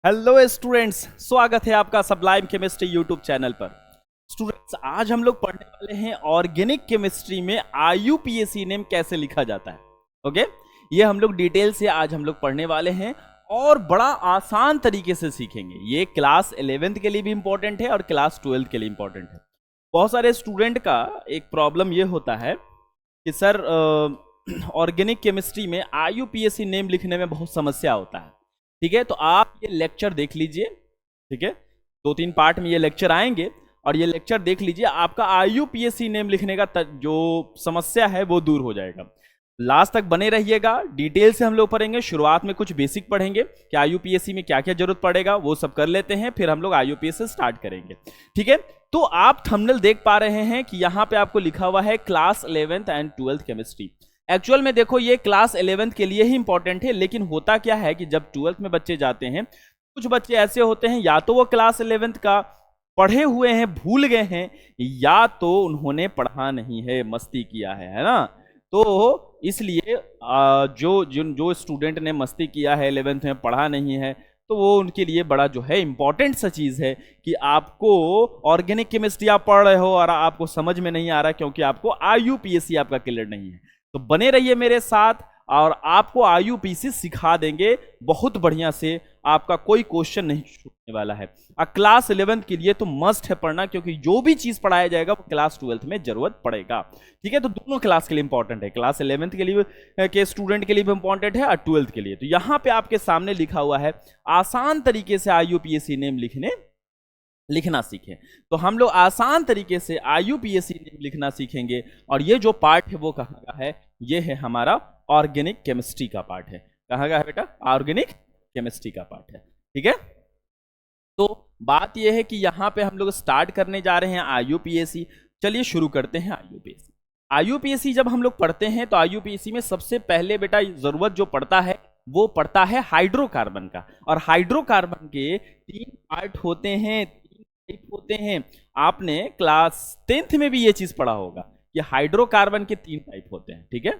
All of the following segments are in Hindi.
हेलो स्टूडेंट्स, स्वागत है आपका सबलाइम केमिस्ट्री यूट्यूब चैनल पर। स्टूडेंट्स, आज हम लोग पढ़ने वाले हैं ऑर्गेनिक केमिस्ट्री में आईयूपीएसी नेम कैसे लिखा जाता है। ओके, ये हम लोग डिटेल से आज हम लोग पढ़ने वाले हैं और बड़ा आसान तरीके से सीखेंगे। ये क्लास 11th के लिए भी इंपॉर्टेंट है और क्लास 12th के लिए इंपॉर्टेंट है। बहुत सारे स्टूडेंट का एक प्रॉब्लम ये होता है कि सर ऑर्गेनिक केमिस्ट्री में आईयूपीएसी नेम लिखने में बहुत समस्या होता है। ठीक है, तो आप ये लेक्चर देख लीजिए। ठीक है, 2-3 पार्ट में ये लेक्चर आएंगे और ये लेक्चर देख लीजिए, आपका आईयूपीएसी नेम लिखने का जो समस्या है वो दूर हो जाएगा। लास्ट तक बने रहिएगा, डिटेल से हम लोग पढ़ेंगे। शुरुआत में कुछ बेसिक पढ़ेंगे कि आईयूपीएसी में क्या क्या जरूरत पड़ेगा, वो सब कर लेते हैं, फिर हम लोग आईयूपीएसी स्टार्ट करेंगे। ठीक है, तो आप थंबनेल देख पा रहे हैं कि यहाँ पे आपको लिखा हुआ है class 11th and 12th chemistry. Actual में देखो, ये क्लास 11th के लिए ही इंपॉर्टेंट है, लेकिन होता क्या है कि जब 12th में बच्चे जाते हैं, कुछ बच्चे ऐसे होते हैं या तो वो क्लास 11th का पढ़े हुए हैं, भूल गए हैं, या तो उन्होंने पढ़ा नहीं है, मस्ती किया है ना। तो इसलिए जो स्टूडेंट ने मस्ती किया है 11th में, पढ़ा नहीं है, तो वो उनके लिए बड़ा जो है इंपॉर्टेंट सा चीज है कि आपको ऑर्गेनिक केमिस्ट्री आप पढ़ रहे हो और आपको समझ में नहीं आ रहा क्योंकि आपको आईयूपीएसी आपका क्लियर नहीं है। तो बने रहिए मेरे साथ और आपको आईयूपीएसी सिखा देंगे बहुत बढ़िया से। आपका कोई क्वेश्चन नहीं छूटने वाला है। क्लास 11th के लिए तो मस्ट है पढ़ना, क्योंकि जो भी चीज पढ़ाया जाएगा वो क्लास 12th में जरूरत पड़ेगा। ठीक है, तो दोनों क्लास के लिए इंपॉर्टेंट है, क्लास 11th के लिए के स्टूडेंट के लिए भी इंपॉर्टेंट है और 12th के लिए। तो यहाँ पे आपके सामने लिखा हुआ है आसान तरीके से आईयूपीएसी नेम लिखना सीखें। तो हम लोग आसान तरीके से आईयूपीएसी नेम लिखना सीखेंगे और ये जो पार्ट है वो कहाँ का है? ये है हमारा ऑर्गेनिक केमिस्ट्री का पार्ट है। कहाँ का है बेटा? ऑर्गेनिक केमिस्ट्री का पार्ट है। ठीक है, तो बात ये है कि यहाँ पे हम लोग स्टार्ट करने जा रहे हैं आईयूपीएसी। चलिए शुरू करते हैं आईयूपीएसी। आईयूपीएसी जब हम लोग पढ़ते हैं तो आईयूपीएसी में सबसे पहले बेटा जरूरत जो पड़ता है वो पड़ता है हाइड्रोकार्बन का। और हाइड्रोकार्बन के 3 पार्ट होते हैं, 3 टाइप होते हैं। आपने क्लास 10th में भी ये चीज पढ़ा होगा कि हाइड्रोकार्बन के 3 टाइप होते हैं। ठीक है,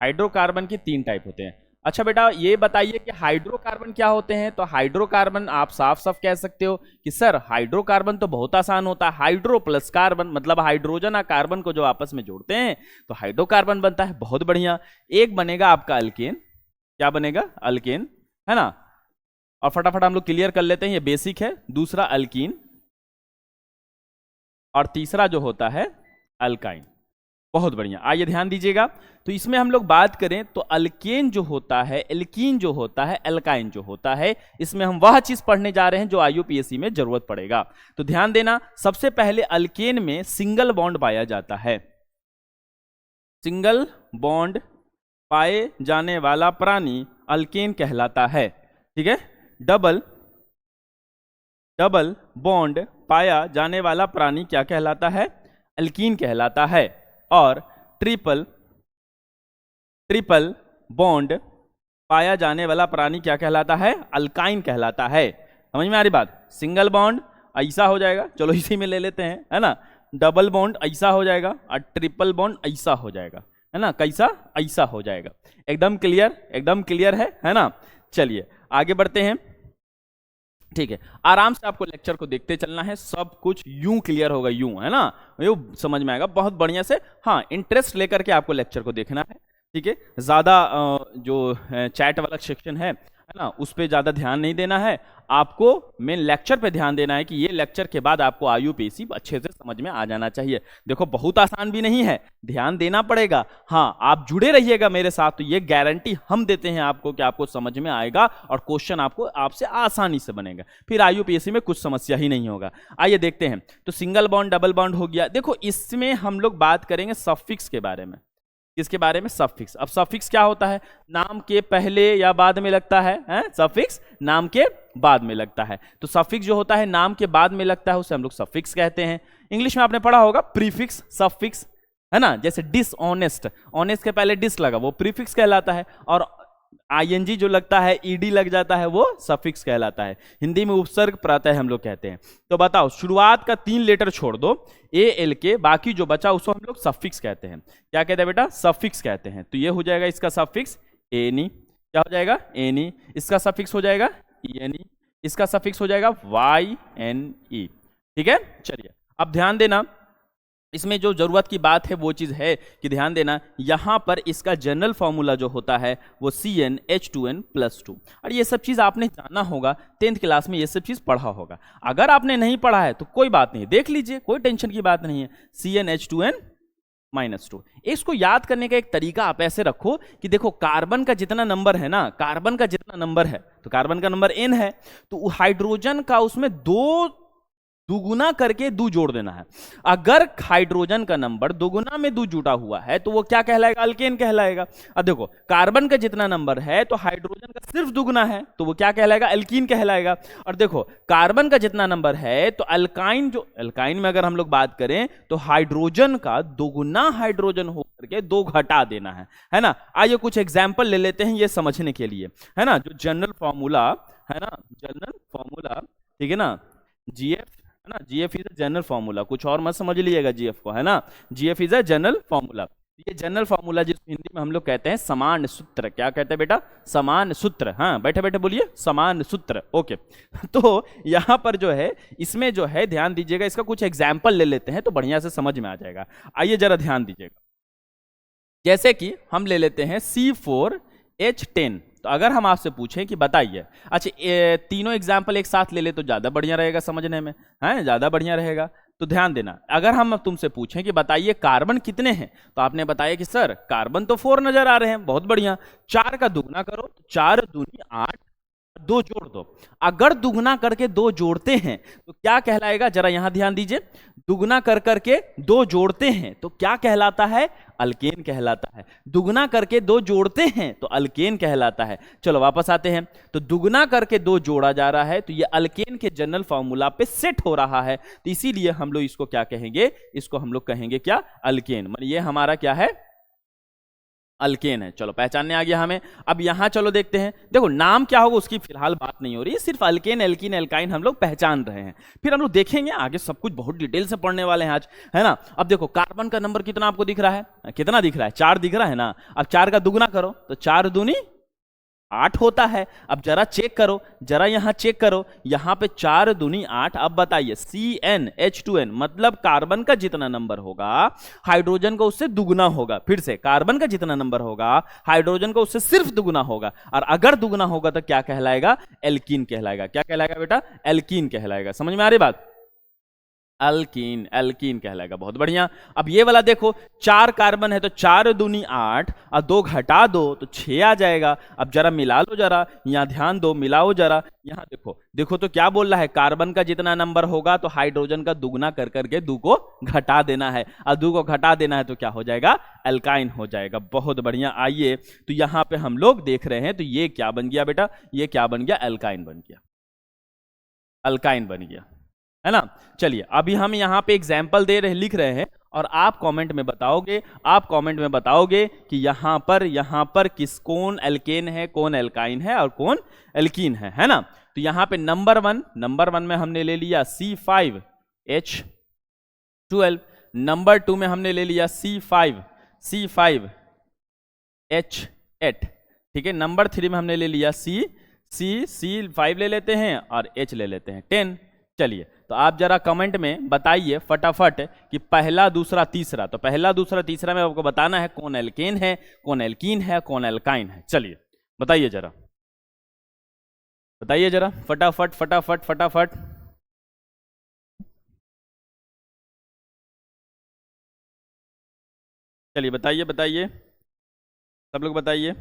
हाइड्रोकार्बन के 3 टाइप होते हैं। अच्छा बेटा, ये बताइए कि हाइड्रोकार्बन क्या होते हैं? तो हाइड्रोकार्बन आप साफ साफ कह सकते हो कि सर हाइड्रोकार्बन तो बहुत आसान होता है। हाइड्रो प्लस कार्बन, मतलब हाइड्रोजन और कार्बन को जो आपस में जोड़ते हैं तो हाइड्रोकार्बन बनता है। बहुत बढ़िया। एक बनेगा आपका अल्केन। क्या बनेगा? अल्केन, है ना। और फटाफट हम लोग क्लियर कर लेते हैं, ये बेसिक है। दूसरा अल्कीन और तीसरा जो होता है अल्काइन। बहुत बढ़िया, आइए ध्यान दीजिएगा। तो इसमें हम लोग बात करें तो अल्केन जो होता है, एल्कीन जो होता है, एल्काइन जो होता है, इसमें हम वह चीज पढ़ने जा रहे हैं जो आईयूपीएसी में जरूरत पड़ेगा। तो ध्यान देना, सबसे पहले अल्केन में सिंगल बॉन्ड पाया जाता है। सिंगल बॉन्ड पाए जाने वाला प्राणी अल्केन कहलाता है। ठीक है, डबल बॉन्ड पाया जाने वाला प्राणी क्या कहलाता है? अल्कीन कहलाता है। और ट्रिपल बॉन्ड पाया जाने वाला प्राणी क्या कहलाता है? अल्काइन कहलाता है। समझ में आ रही बात? सिंगल बॉन्ड ऐसा हो जाएगा, चलो इसी में ले लेते हैं, है ना। डबल बॉन्ड ऐसा हो जाएगा और ट्रिपल बॉन्ड ऐसा हो जाएगा, है ना। कैसा? ऐसा हो जाएगा। एकदम क्लियर है ना। चलिए आगे बढ़ते हैं। ठीक है, आराम से आपको लेक्चर को देखते चलना है, सब कुछ यूं क्लियर होगा, यूं, है ना, यूं समझ में आएगा बहुत बढ़िया से। हाँ, इंटरेस्ट लेकर के आपको लेक्चर को देखना है। ठीक है, ज्यादा जो चैट वाला सेक्शन है ना, उस पर ज्यादा ध्यान नहीं देना है। आपको मेन लेक्चर पे ध्यान देना है कि ये लेक्चर के बाद आपको आईयूपीएसी अच्छे से समझ में आ जाना चाहिए। देखो बहुत आसान भी नहीं है, ध्यान देना पड़ेगा। हाँ, आप जुड़े रहिएगा मेरे साथ, तो ये गारंटी हम देते हैं आपको कि आपको समझ में आएगा और क्वेश्चन आपको आपसे आसानी से बनेगा। फिर आईयूपीएसी में कुछ समस्या ही नहीं होगा। आइए देखते हैं। तो सिंगल बॉन्ड, डबल बॉन्ड हो गया। देखो इसमें हम लोग बात करेंगे सफिक्स के बारे में। इसके बारे में सफिक्स। अब सफिक्स क्या होता है? नाम के पहले या बाद में लगता है, सफिक्स नाम के बाद में लगता है। तो सफिक्स जो होता है नाम के बाद में लगता है उसे हम लोग सफिक्स कहते हैं। इंग्लिश में आपने पढ़ा होगा प्रीफिक्स, सफिक्स, है ना। जैसे डिसऑनेस्ट, ऑनेस्ट के पहले डिस लगा वो प्रीफिक्स कहलाता है, और आईएनजी जो लगता है, ईडी लग जाता है, वो सफिक्स कहलाता है। हिंदी में उपसर्ग प्रत्यय हम लोग कहते हैं। तो बताओ, शुरुआत का 3 लेटर छोड़ दो, ए एल के, बाकी जो बचा उसको हम लोग सफिक्स कहते हैं। क्या कहते हैं बेटा? सफिक्स कहते हैं। तो ये हो जाएगा इसका सफिक्स एनी, क्या हो जाएगा एनी, इसका सफिक्स हो जाएगा ईएनई, इसका सफिक्स हो जाएगा वाईएनई। ठीक है, चलिए अब ध्यान देना, इसमें जो जरूरत की बात है वो चीज है कि ध्यान देना यहां पर इसका जनरल फॉर्मूला जो होता है वो CnH2n+2, और ये सब चीज आपने जाना होगा, 10th क्लास में ये सब चीज पढ़ा होगा। अगर आपने नहीं पढ़ा है तो कोई बात नहीं, देख लीजिए, कोई टेंशन की बात नहीं है। CnH2n-2, इसको याद करने का एक तरीका आप ऐसे रखो कि देखो कार्बन का जितना नंबर है ना, कार्बन का जितना नंबर है तो कार्बन का नंबर n है, तो हाइड्रोजन का उसमें दुगुना करके दो जोड़ देना है। अगर हाइड्रोजन का नंबर दुगुना में दो जुड़ा हुआ है तो वो क्या कहलाएगा, अल्केन कहलाएगा। अब देखो कार्बन का जितना नंबर है तो हाइड्रोजन का सिर्फ दुगुना है तो वो क्या कहलाएगा, अल्कीन कहलाएगा। और देखो कार्बन का जितना नंबर है तो अल्काइन, जो अल्काइन में अगर हम लोग बात करें तो हाइड्रोजन का दुगुना हाइड्रोजन होकर के दो घटा देना है ना। आइए कुछ एग्जाम्पल ले लेते हैं ये समझने के लिए, है ना। जो जनरल फॉर्मूला है ना, जनरल फॉर्मूला, ठीक है ना, GF है ना, GF is a general formula, कुछ और मत समझ लीजिएगा GF को, है ना। GF is a general formula, ये जनरल फॉर्मूला जिसको हिंदी में हम लोग कहते हैं समान सूत्र। क्या कहते हैं बेटा, समान सूत्र। हाँ बैठे बैठे बोलिए, समान सूत्र। ओके तो यहां पर जो है, इसमें जो है ध्यान दीजिएगा, इसका कुछ एग्जाम्पल ले लेते हैं तो बढ़िया से समझ में आ जाएगा। आइए जरा ध्यान दीजिएगा, जैसे कि हम ले लेते हैं C4H10। तो अगर हम आपसे पूछें कि बताइए, अच्छा तीनों एग्जाम्पल एक साथ ले ले तो ज्यादा बढ़िया रहेगा समझने में, है ज्यादा बढ़िया रहेगा। तो ध्यान देना, अगर हम तुमसे पूछें कि बताइए कार्बन कितने हैं, तो आपने बताया कि सर कार्बन तो 4 नजर आ रहे हैं, बहुत बढ़िया। 4 का दुगना करो तो 4 दूनी 8, 2 जोड़ दो। अगर दुगना करके 2 जोड़ते हैं तो क्या कहलाएगा, जरा यहां ध्यान दीजिए। दुगना कर करके 2 जोड़ते हैं तो क्या कहलाता है, अल्केन कहलाता है। दुगना करके 2 जोड़ते हैं तो अल्केन कहलाता है। चलो वापस आते हैं, तो दुगना करके 2 जोड़ा जा रहा है तो ये अल्केन के जनरल फॉर्मूला पे सेट हो रहा है, तो इसीलिए हम लोग इसको क्या कहेंगे, इसको हम लोग कहेंगे क्या, अल्केन। मतलब ये हमारा क्या है, अल्केन है। चलो पहचानने आ गया हमें। अब यहां चलो देखते हैं, देखो नाम क्या होगा उसकी फिलहाल बात नहीं हो रही है, सिर्फ अल्केन, एल्कीन, एल्काइन हम लोग पहचान रहे हैं। फिर हम लोग देखेंगे आगे, सब कुछ बहुत डिटेल से पढ़ने वाले हैं आज, है ना। अब देखो कार्बन का नंबर कितना आपको दिख रहा है, कितना दिख रहा है, 4 दिख रहा है ना। अब 4 का दुगना करो तो 4 दूनी 8 होता है। अब जरा चेक करो, जरा यहां चेक करो, यहां पे 4 दूनी 8। अब बताइए CnH2n मतलब कार्बन का जितना नंबर होगा हाइड्रोजन का उससे दुगुना होगा। फिर से कार्बन का जितना नंबर होगा हाइड्रोजन का उससे सिर्फ दुगुना होगा, और अगर दुगुना होगा तो क्या कहलाएगा, एल्कीन कहलाएगा। क्या कहलाएगा बेटा, एल्कीन कहलाएगा। समझ में आ रही बात, अल्कीन, एल्कीन कहलाएगा। बहुत बढ़िया। अब ये वाला देखो, 4 कार्बन है तो 4 दूनी 8 और 2 घटा दो तो 6 आ जाएगा। अब जरा मिला लो, जरा यहाँ ध्यान दो, मिलाओ जरा, यहाँ देखो, देखो तो क्या बोल रहा है, कार्बन का जितना नंबर होगा तो हाइड्रोजन का दुगना कर करके 2 को घटा देना है, और 2 को घटा देना है तो क्या हो जाएगा, एल्काइन हो जाएगा। बहुत बढ़िया। आइए तो यहाँ पे हम लोग देख रहे हैं, तो ये क्या बन गया बेटा, ये क्या बन गया, एल्काइन बन गया, अल्काइन बन गया, है ना। चलिए अभी हम यहाँ पे एग्जाम्पल दे रहे, लिख रहे हैं, और आप कमेंट में बताओगे, आप कमेंट में बताओगे कि यहाँ पर किस, कौन एल्केन है, कौन एल्काइन है और कौन एल्कीन है ना। तो यहाँ पे नंबर वन में हमने ले लिया C5H12, नंबर 2 में हमने ले लिया C5H8, ठीक है। नंबर 3 में हमने ले लिया C5 ले लेते हैं और H ले लेते हैं 10। चलिए तो आप जरा कमेंट में बताइए फटाफट कि पहला, दूसरा, तीसरा, तो पहला, दूसरा, तीसरा में आपको बताना है कौन एल्केन है, कौन एल्कीन है, कौन एल्काइन है। चलिए बताइए जरा, बताइए जरा फटाफट फटाफट फटाफट। चलिए बताइए बताइए, सब लोग बताइए।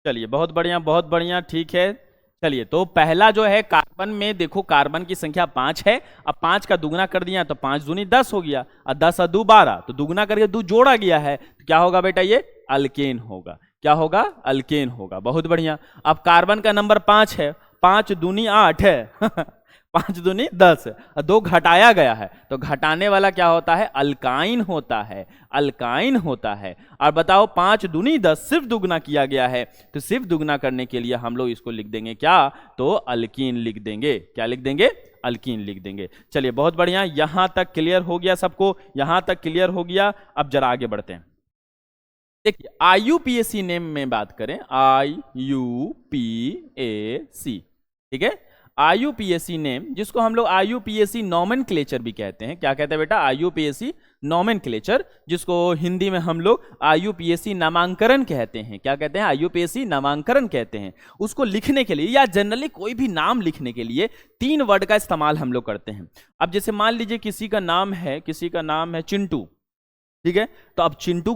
चलिए बहुत बढ़िया, बहुत बढ़िया, ठीक है। चलिए तो पहला जो है कार्बन में, देखो कार्बन की संख्या 5 है। अब 5 का दुगना कर दिया तो 5 दूनी 10 हो गया, और 10 और 2 12, तो दुगना करके 2 जोड़ा गया है, तो क्या होगा बेटा, ये अल्केन होगा। क्या होगा, अल्केन होगा। बहुत बढ़िया। अब कार्बन का नंबर 5 है, 5 दूनी 8 है 5 दूनी 10, 2 घटाया गया है, तो घटाने वाला क्या होता है, अल्काइन होता है, अल्काइन होता है। और बताओ 5 दूनी 10 सिर्फ दुगना किया गया है, तो सिर्फ दुगना करने के लिए हम लोग इसको लिख देंगे क्या, तो अल्कीन लिख देंगे। क्या लिख देंगे, अल्कीन लिख देंगे। चलिए बहुत बढ़िया, यहां तक क्लियर हो गया सबको, यहां तक क्लियर हो गया। अब जरा आगे बढ़ते हैं। देखिए IUPAC नेम में बात करें, IUPAC, ठीक है, IUPAC नेम, जिसको हम लोग IUPAC नॉमेनक्लेचर भी कहते हैं। क्या कहते हैं बेटा? IUPAC नॉमेनक्लेचर, जिसको हिंदी में हम लोग IUPAC नामांकन कहते हैं। क्या कहते हैं? IUPAC नामांकन कहते हैं। उसको लिखने के लिए या जनरली कोई भी नाम लिखने के लिए 3 वर्ड का इस्तेमाल हम लोग करते हैं। अब जैसे मान लीजिए किसी का नाम है चिंटू, ठीक है, तो अब चिंटू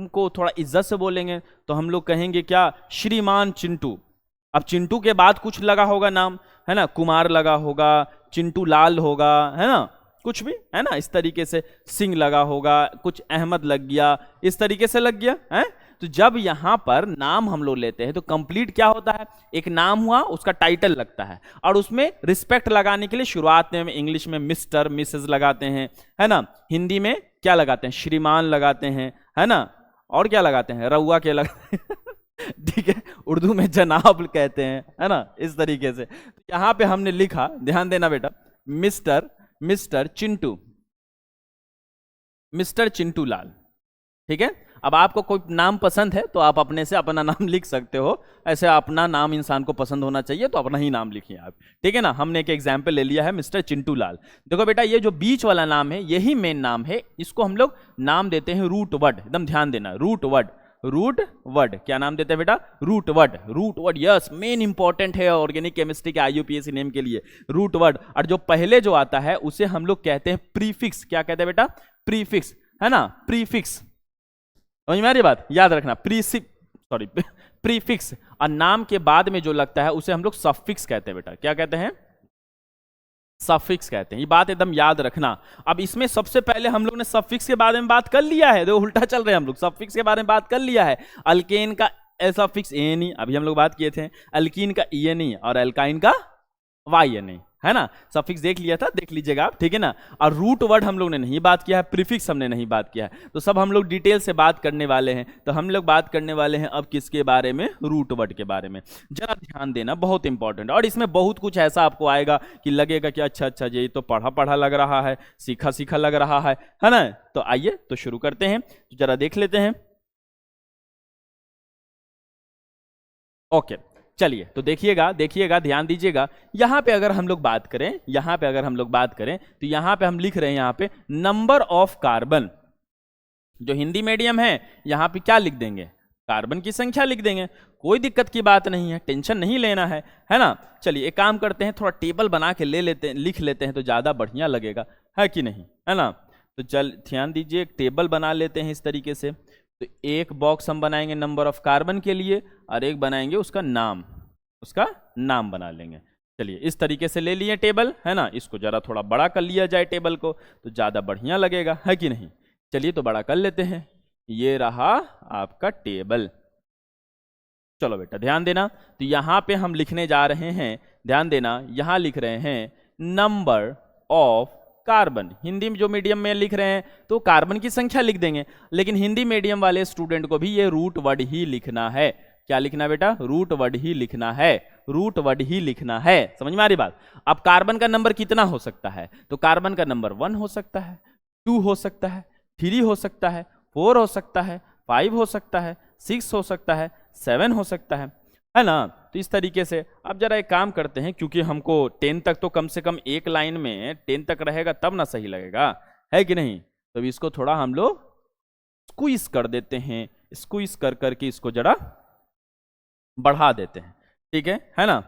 को थोड़ा इज्जत से बोलेंगे तो हम लोग कहेंगे क्या? श्रीमान चिंटू। अब चिंटू के बाद कुछ लगा होगा नाम, है ना, कुमार लगा होगा, चिंटू लाल होगा, है ना, कुछ भी, है ना, इस तरीके से सिंह लगा होगा, कुछ अहमद लग गया, इस तरीके से लग गया है। तो जब यहां पर नाम हम लोग लेते हैं तो कंप्लीट क्या होता है? एक नाम हुआ, उसका टाइटल लगता है, और उसमें रिस्पेक्ट लगाने के लिए शुरुआत में इंग्लिश में मिस्टर मिसेस लगाते हैं, है ना, हिंदी में क्या लगाते हैं? श्रीमान लगाते हैं, है ना, और क्या लगाते हैं? रउआ के लगाते हैं ठीक है, उर्दू में जनाब कहते हैं, है ना, इस तरीके से। तो यहां पे हमने लिखा, ध्यान देना बेटा, मिस्टर चिंटू लाल, ठीक है। अब आपको कोई नाम पसंद है तो आप अपने से अपना नाम लिख सकते हो, ऐसे अपना नाम इंसान को पसंद होना चाहिए तो अपना ही नाम लिखिए आप, ठीक है ना। हमने एक एग्जाम्पल ले लिया है मिस्टर चिंटू लाल। देखो बेटा, ये जो बीच वाला नाम है यही मेन नाम है, इसको हम लोग नाम देते हैं रूट वर्ड। एकदम ध्यान देना, रूट वर्ड। क्या नाम देते हैं बेटा? Root word, yes, main important है ऑर्गेनिक केमिस्ट्री के IUPAC नेम के लिए, रूट वर्ड। और जो पहले जो आता है उसे हम लोग कहते हैं प्रीफिक्स। क्या कहते हैं बेटा? प्रीफिक्स, है ना, प्रीफिक्स। समझ में आ रही बात? याद रखना, प्रीफिक्स। और नाम के बाद में जो लगता है उसे हम लोग सफिक्स कहते हैं बेटा। क्या कहते हैं? सफिक्स कहते हैं। ये बात एकदम याद रखना। अब इसमें सबसे पहले हम लोग ने सफिक्स के बारे में बात कर लिया है, देखो उल्टा चल रहे हैं हम लोग, सफिक्स के बारे में बात कर लिया है। अल्केन का सफिक्स एन, अभी हम लोग बात किए थे, अल्कीन का EN और अल्काइन का YN, है ना, सफिक्स देख लिया था, देख लीजिएगा आप, ठीक है ना। और रूट वर्ड हम लोग ने नहीं बात किया है, प्रीफिक्स हमने नहीं बात किया है, तो सब हम लोग डिटेल से बात करने वाले हैं। तो हम लोग बात करने वाले हैं अब किसके बारे में? रूट वर्ड के बारे में। जरा ध्यान देना, बहुत इंपॉर्टेंट। और इसमें बहुत कुछ ऐसा आपको आएगा कि लगेगा कि अच्छा ये तो पढ़ा लग रहा है, सीखा लग रहा है ना। तो आइए तो शुरू करते हैं, तो जरा देख लेते हैं। ओके, चलिए तो देखिएगा, ध्यान दीजिएगा। यहां पे अगर हम लोग बात करें तो यहां पे हम लिख रहे हैं, यहां पे नंबर ऑफ कार्बन। जो हिंदी मीडियम है यहां पे क्या लिख देंगे? कार्बन की संख्या लिख देंगे। कोई दिक्कत की बात नहीं है, टेंशन नहीं लेना है ना। चलिए एक काम करते हैं, थोड़ा टेबल बना के लिख लेते हैं तो ज्यादा बढ़िया लगेगा, है कि नहीं, है ना। तो चल ध्यान दीजिए, एक टेबल बना लेते हैं इस तरीके से। तो एक बॉक्स हम बनाएंगे नंबर ऑफ कार्बन के लिए, और एक बनाएंगे उसका नाम बना लेंगे। चलिए इस तरीके से ले लिए टेबल, है ना। इसको जरा थोड़ा बड़ा कर लिया जाए टेबल को तो ज़्यादा बढ़िया लगेगा, है कि नहीं। चलिए तो बड़ा कर लेते हैं, ये रहा आपका टेबल। चलो बेटा ध्यान देना, तो यहाँ पे हम लिखने जा रहे हैं, ध्यान देना, यहाँ लिख रहे हैं नंबर ऑफ कार्बन। हिंदी में जो मीडियम में लिख रहे हैं तो कार्बन की संख्या लिख देंगे, लेकिन हिंदी मीडियम वाले स्टूडेंट को भी ये रूट वर्ड ही लिखना है। क्या लिखना बेटा? रूट वर्ड ही लिखना है, समझ में आ रही बात। अब कार्बन का नंबर कितना हो सकता है? तो कार्बन का नंबर 1 हो सकता है, 2 हो सकता है, 3 हो सकता है, 4 हो सकता है, 5 हो सकता है, 6 हो सकता है, 7 हो सकता है ना। तो इस तरीके से अब जरा एक काम करते हैं, क्योंकि हमको 10 तक तो कम से कम एक लाइन में 10 तक रहेगा तब ना सही लगेगा, है कि नहीं। तो इसको थोड़ा हम लोग स्क्वीज कर देते हैं, स्क्वीज कर करके इसको जरा बढ़ा देते हैं, ठीक है ना।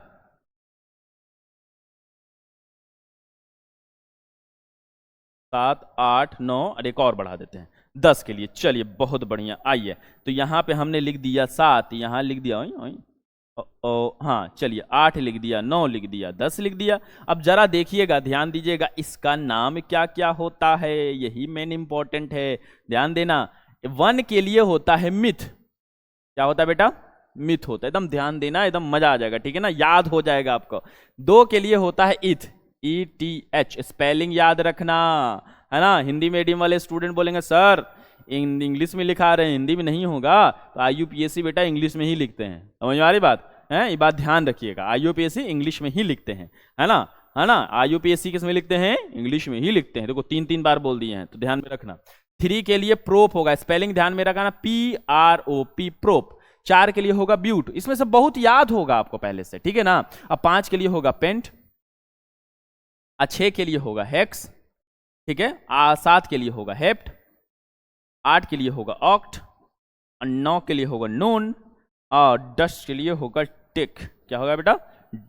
सात, 8, 9 और एक और बढ़ा देते हैं 10 के लिए। चलिए बहुत बढ़िया, आइए तो यहाँ पे हमने लिख दिया 7, यहाँ लिख दिया हाँ चलिए 8 लिख दिया, 9 लिख दिया, 10 लिख दिया। अब जरा देखिएगा, ध्यान दीजिएगा, इसका नाम क्या क्या होता है, यही मेन इंपॉर्टेंट है, ध्यान देना। 1 के लिए होता है मिथ। क्या होता है बेटा? मिथ होता है, एकदम ध्यान देना, एकदम मजा आ जाएगा, ठीक है ना, याद हो जाएगा आपको। 2 के लिए होता है इथ, ETH, स्पेलिंग याद रखना, है ना। हिंदी मीडियम वाले स्टूडेंट बोलेंगे सर इंग्लिश में लिखा रहे हैं, हिंदी में नहीं होगा। तो IUPAC बेटा इंग्लिश में ही लिखते हैं, समझ में आ रही बात है, ये बात ध्यान रखिएगा, IUPAC इंग्लिश में ही लिखते हैं, है ना। है ना। IUPAC किस में लिखते हैं, इंग्लिश में ही लिखते हैं। देखो 3 बार बोल दिए हैं तो ध्यान में रखना। 3 के लिए प्रोप होगा, स्पेलिंग ध्यान में रखना, PROP प्रोप। 4 के लिए होगा ब्यूट, इसमें से बहुत याद होगा आपको पहले से, ठीक है ना। अब 5 के लिए होगा पेंट, 6 के लिए होगा हेक्स, ठीक है। 7 के लिए होगा हेप्ट, 8 के लिए होगा ऑक्ट, 9 के लिए होगा नोन, और 10 के लिए होगा टेक। क्या होगा बेटा,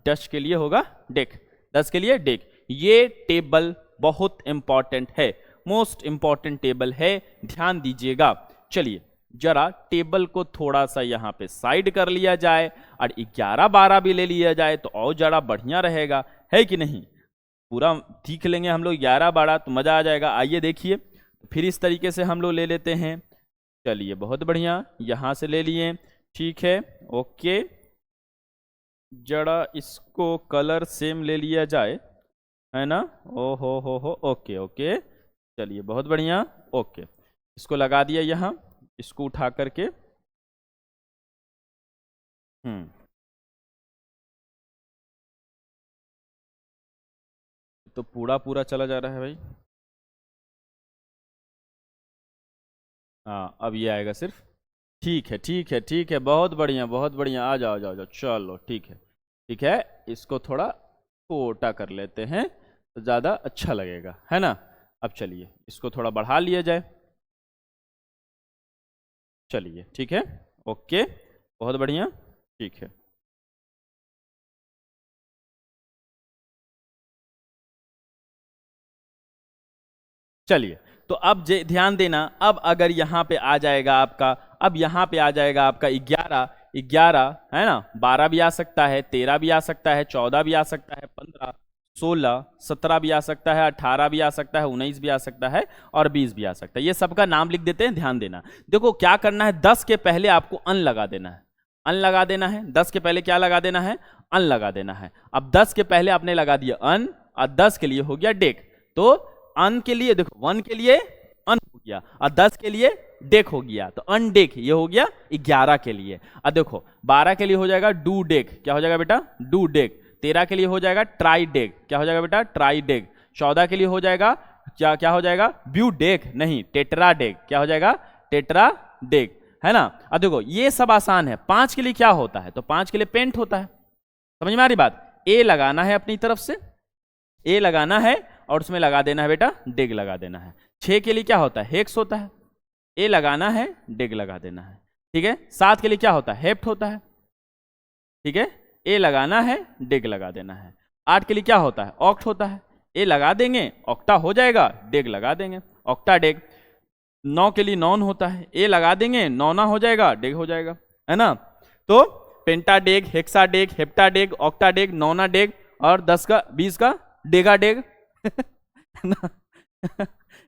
10 के लिए होगा डेक, 10 के लिए डेक। ये टेबल बहुत इंपॉर्टेंट है, मोस्ट इंपॉर्टेंट टेबल है, ध्यान दीजिएगा। चलिए जरा टेबल को थोड़ा सा यहाँ पे साइड कर लिया जाए और 11 12 भी ले लिया जाए तो और जरा बढ़िया रहेगा, है कि नहीं। पूरा सीख लेंगे हम लोग 11 12 तो मजा आ जाएगा। आइए देखिए, फिर इस तरीके से हम लोग ले लेते हैं। चलिए बहुत बढ़िया, यहाँ से ले लिए, ठीक है, ओके। जरा इसको कलर सेम ले लिया जाए, है ना। ओ हो, ओके ओके, चलिए बहुत बढ़िया, ओके। इसको लगा दिया यहाँ, इसको उठा करके, तो पूरा चला जा रहा है भाई। हाँ अब ये आएगा सिर्फ, ठीक है ठीक है ठीक है, बहुत बढ़िया बहुत बढ़िया, आ जाओ जाओ जाओ, चलो ठीक है ठीक है। इसको थोड़ा छोटा कर लेते हैं तो ज़्यादा अच्छा लगेगा, है ना। अब चलिए इसको थोड़ा बढ़ा लिया जाए, चलिए ठीक है, ओके, बहुत बढ़िया, ठीक है। चलिए तो अब ध्यान देना, अब अगर यहाँ पे आ जाएगा आपका, अब यहाँ पे आ जाएगा आपका 11 11, है ना। 12 भी आ सकता है, 13 भी आ सकता है, 14 भी आ सकता है, 15 16 17 भी आ सकता है, 18 भी आ सकता है, 19 भी आ सकता है, और 20 भी आ सकता है। ये सबका नाम लिख देते हैं, ध्यान देना। देखो क्या करना है, 10 के पहले आपको अन लगा देना है, अन लगा देना है। 10 के पहले क्या लगा देना है, अन लगा देना है। अब 10 के पहले आपने लगा दिया अन, और 10 के लिए हो गया डेक, तो अन के लिए देखो 1 के लिए अन हो गया, और 10 के लिए डेक हो गया, तो अन डेक ये हो गया 11 के लिए। अब देखो 12 के लिए हो जाएगा डू डेक, क्या हो जाएगा बेटा, डू डेक। 13 के लिए हो जाएगा ट्राई डेक, क्या हो जाएगा बेटा, ट्राई डेक। 14 के लिए हो जाएगा क्या, क्या हो जाएगा, ब्यू डेक, नहीं टेट्रा डेक, क्या हो जाएगा, टेट्रा डेक, है ना। अब देखो ये सब आसान है। 5 के लिए क्या होता है, तो 5 के लिए पेंट होता है, समझ में आ रही बात। ए लगाना है अपनी तरफ से, ए लगाना है, और उसमें लगा देना है बेटा डेग लगा देना है। 6 के लिए क्या होता है, हेक्स होता है, ए लगाना है, डेग लगा देना है, ठीक है। 7 के लिए क्या होता है, हेप्ट होता है, ठीक है, ए लगाना है, डेग लगा देना है। 8 के लिए क्या होता है, ऑक्ट होता है, ए लगा देंगे, ऑक्टा हो जाएगा, डेग लगा देंगे, ऑक्टा डेग। 9 के लिए नॉन होता है, ए लगा देंगे, नौना हो जाएगा, डेग हो जाएगा, है ना। तो पेंटा डेग, हेक्सा डेग, हेप्टा डेग, ऑक्टा डेग, नौना डेग, और 10 का 20 का डेगा डेग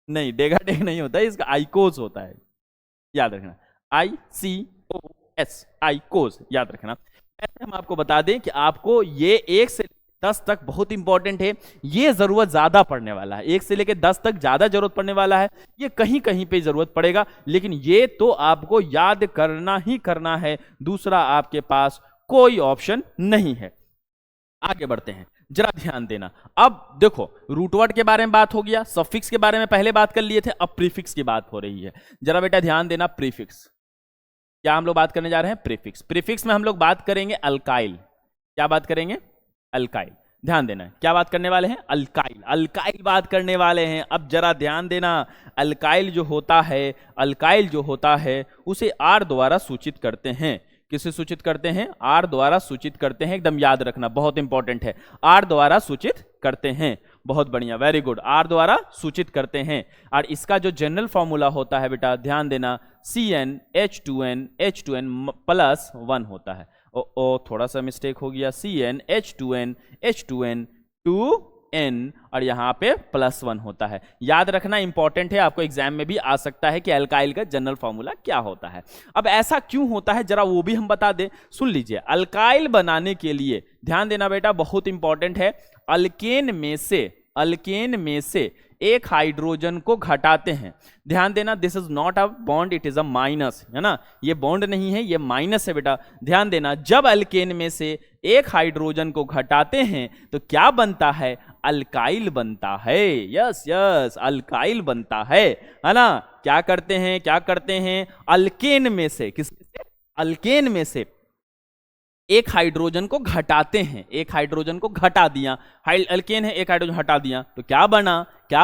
नहीं डेगा डेग नहीं होता है, इसका आइकोस होता है, याद रखना, ICOS, आइकोस, याद रखना। ऐसे हम आपको बता दें कि आपको ये 1 से 10 तक बहुत इंपॉर्टेंट है, ये जरूरत ज्यादा पड़ने वाला है, 1 से लेकर 10 तक ज्यादा जरूरत पड़ने वाला है, ये कहीं कहीं पे जरूरत पड़ेगा, लेकिन ये तो आपको याद करना ही करना है, दूसरा आपके पास कोई ऑप्शन नहीं है। आगे बढ़ते हैं, जरा ध्यान देना। अब देखो रूट वर्ड के बारे में बात हो गया, सफिक्स के बारे में पहले बात कर लिए थे, अब प्रीफिक्स की बात हो रही है। जरा बेटा ध्यान देना, प्रीफिक्स क्या हम लोग बात करने जा रहे हैं, प्रीफिक्स। प्रीफिक्स में हम लोग बात करेंगे अल्काइल, क्या बात करेंगे, अल्काइल। ध्यान देना क्या बात करने वाले हैं, अल्काइल, अल्काइल बात करने वाले हैं। अब जरा ध्यान देना, अल्काइल जो होता है, अल्काइल जो होता है उसे आर द्वारा सूचित करते हैं। किसे सूचित करते हैं, आर द्वारा सूचित करते हैं, एकदम याद रखना, बहुत इंपॉर्टेंट है, आर द्वारा सूचित करते हैं। बहुत बढ़िया, वेरी गुड, आर द्वारा सूचित करते हैं। और इसका जो जनरल फॉर्मूला होता है बेटा ध्यान देना, CnH2n प्लस 1 होता है। ओ थोड़ा सा मिस्टेक हो गया, CnH2n H2n 2n, और यहाँ पे +1 होता है। याद रखना इंपॉर्टेंट है, आपको एग्जाम में भी आ सकता है कि अल्काइल का जनरल फॉर्मूला क्या होता है। अब ऐसा क्यों होता है जरा वो भी हम बता दें, सुन लीजिए। अल्काइल बनाने के लिए ध्यान देना बेटा, बहुत इंपॉर्टेंट है, अल्केन में से एक हाइड्रोजन को घटाते हैं। ध्यान देना, this is not a bond, it is a minus, है ना, ये बॉन्ड नहीं है, ये माइनस है बेटा। ध्यान देना, जब अल्केन में से एक हाइड्रोजन को घटाते हैं तो क्या बनता है, अल्काइल बनता है। यस यस, अल्काइल बनता है ना। क्या करते हैं अल्केन में से, किसमें से, अल्केन में से एक हाइड्रोजन को घटाते हैं, एक हाइड्रोजन को घटा दिया, अल्केन है, एक हाइड्रोजन हटा दिया, तो क्या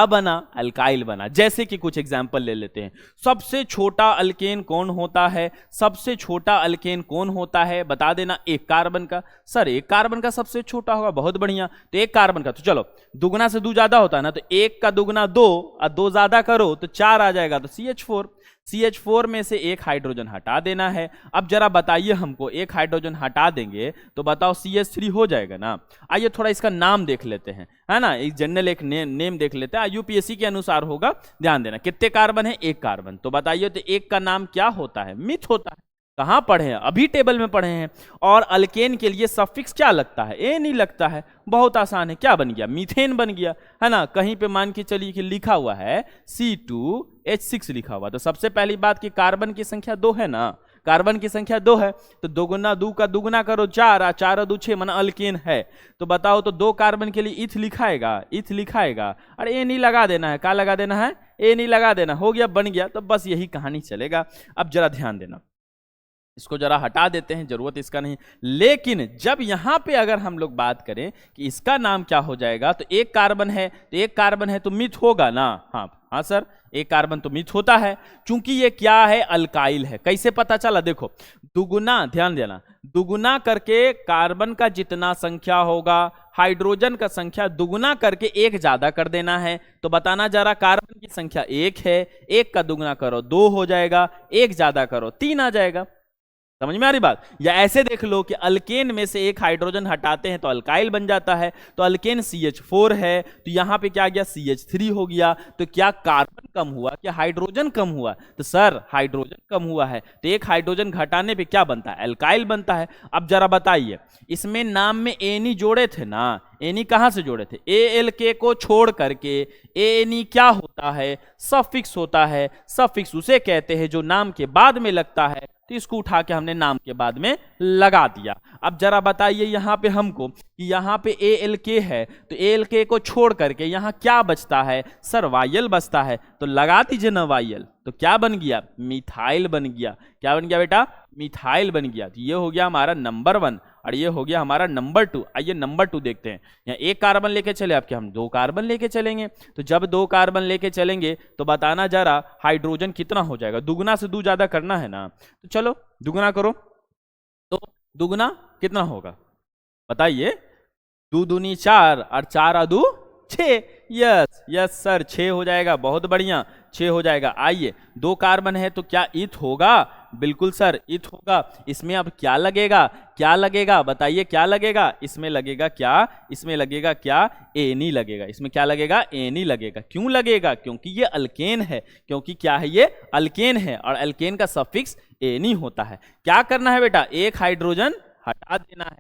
बना अल्काइल बना। जैसे कि कुछ एग्जांपल ले लेते हैं। सबसे छोटा अल्केन कौन होता है, सबसे छोटा अल्केन कौन होता है, बता देना। एक कार्बन का। सर एक कार्बन का सबसे छोटा होगा, बहुत बढ़िया। तो एक कार्बन का, तो चलो दुगना से दो ज्यादा होता है ना, तो एक का दुगना दो और दो ज्यादा करो तो 4 आ जाएगा, तो CH4। CH4 में से एक हाइड्रोजन हटा देना है। अब जरा बताइए हमको, एक हाइड्रोजन हटा देंगे तो बताओ CH3 हो जाएगा ना। आइए थोड़ा इसका नाम देख लेते हैं, है ना, एक जनरल एक नेम देख लेते हैं, यूपीएससी के अनुसार होगा, ध्यान देना। कितने कार्बन है, एक कार्बन, तो बताइए तो एक का नाम क्या होता है, मिथ होता है। कहाँ पढ़े हैं, अभी टेबल में पढ़े हैं। और अल्केन के लिए सफिक्स क्या लगता है, ए नहीं लगता है, बहुत आसान है, क्या बन गया, मीथेन बन गया, है ना। कहीं पे मान के चलिए कि लिखा हुआ है C2H6 लिखा हुआ, तो सबसे पहली बात कि कार्बन की संख्या 2 है ना, कार्बन की संख्या 2 है, तो दोगुना 2 का दुगुना करो 4, 4 2 6 माना अल्केन है। तो बताओ तो 2 कार्बन के लिए इथ लिखाएगा, इथ लिखाएगा, अरे ए नहीं लगा देना है, क्या लगा देना है, ए नहीं लगा देना, हो गया बन गया, तो बस यही कहानी चलेगा। अब जरा ध्यान देना, इसको जरा हटा देते हैं, जरूरत इसका नहीं। लेकिन जब यहां पे अगर हम लोग बात करें कि इसका नाम क्या हो जाएगा, तो एक कार्बन है, तो एक कार्बन है तो मिथ होगा ना। हाँ सर, एक कार्बन तो मिथ होता है, क्योंकि ये क्या है, अल्काइल है। कैसे पता चला, देखो दुगुना, ध्यान देना, दुगुना करके कार्बन का जितना संख्या होगा, हाइड्रोजन का संख्या दुगुना करके एक ज्यादा कर देना है। तो बताना जरा, कार्बन की संख्या 1 है, 1 का दुगुना करो 2 हो जाएगा, 1 ज्यादा करो 3 आ जाएगा। समझ में आ रही बात। या ऐसे देख लो कि अल्केन में से एक हाइड्रोजन हटाते हैं तो अल्काइल बन जाता है, तो अल्केन CH4 है, तो यहां पे क्या आ गया, CH3 हो गया। तो क्या कार्बन कम हुआ, क्या हाइड्रोजन कम हुआ, तो सर हाइड्रोजन कम हुआ है, तो एक हाइड्रोजन घटाने पे क्या बनता है, अल्काइल बनता है। अब जरा बताइए, इसमें नाम में एनी जोड़े थे ना, एनी कहां से जोड़े थे, ALK को छोड़ करके एनी क्या होता है, सफिक्स होता है। सफिक्स उसे कहते हैं जो नाम के बाद में लगता है, तो इसको उठा के हमने नाम के बाद में लगा दिया। अब जरा बताइए यहां पे हमको कि यहां पे ALK है, तो ALK को छोड़ करके यहां क्या बचता है, सर वायल बचता है, तो लगा दीजिए ना वायल, तो क्या बन गया, मिथाइल बन गया। क्या बन गया बेटा, मिथाइल बन गया। तो ये हो गया हमारा नंबर 1 और ये हो गया हमारा नंबर 2। आइए नंबर 2 देखते हैं। यहाँ एक कार्बन लेके चले, अब क्या हम 2 कार्बन लेके चलेंगे, तो जब 2 कार्बन लेके चलेंगे तो बताना जरा हाइड्रोजन कितना हो जाएगा, दुगुना से 2 ज्यादा करना है ना, तो चलो दुगुना करो, तो दुगुना कितना होगा बताइए, 2 दूनी 4 और 4 आ 2 6। यस यस सर 6 हो जाएगा, बहुत बढ़िया 6 हो जाएगा। आइए 2 कार्बन है तो क्या इथ होगा, बिल्कुल सर इथ होगा। इसमें अब क्या लगेगा, क्या लगेगा बताइए, क्या लगेगा, इसमें लगेगा क्या, इसमें लगेगा क्या, एनी लगेगा। इसमें क्या लगेगा, एनी लगेगा। क्यों लगेगा, क्योंकि ये अल्केन है, क्योंकि क्या है, ये अल्केन है और अल्केन का सफिक्स एनी होता है। क्या करना है बेटा, एक हाइड्रोजन हटा देना है,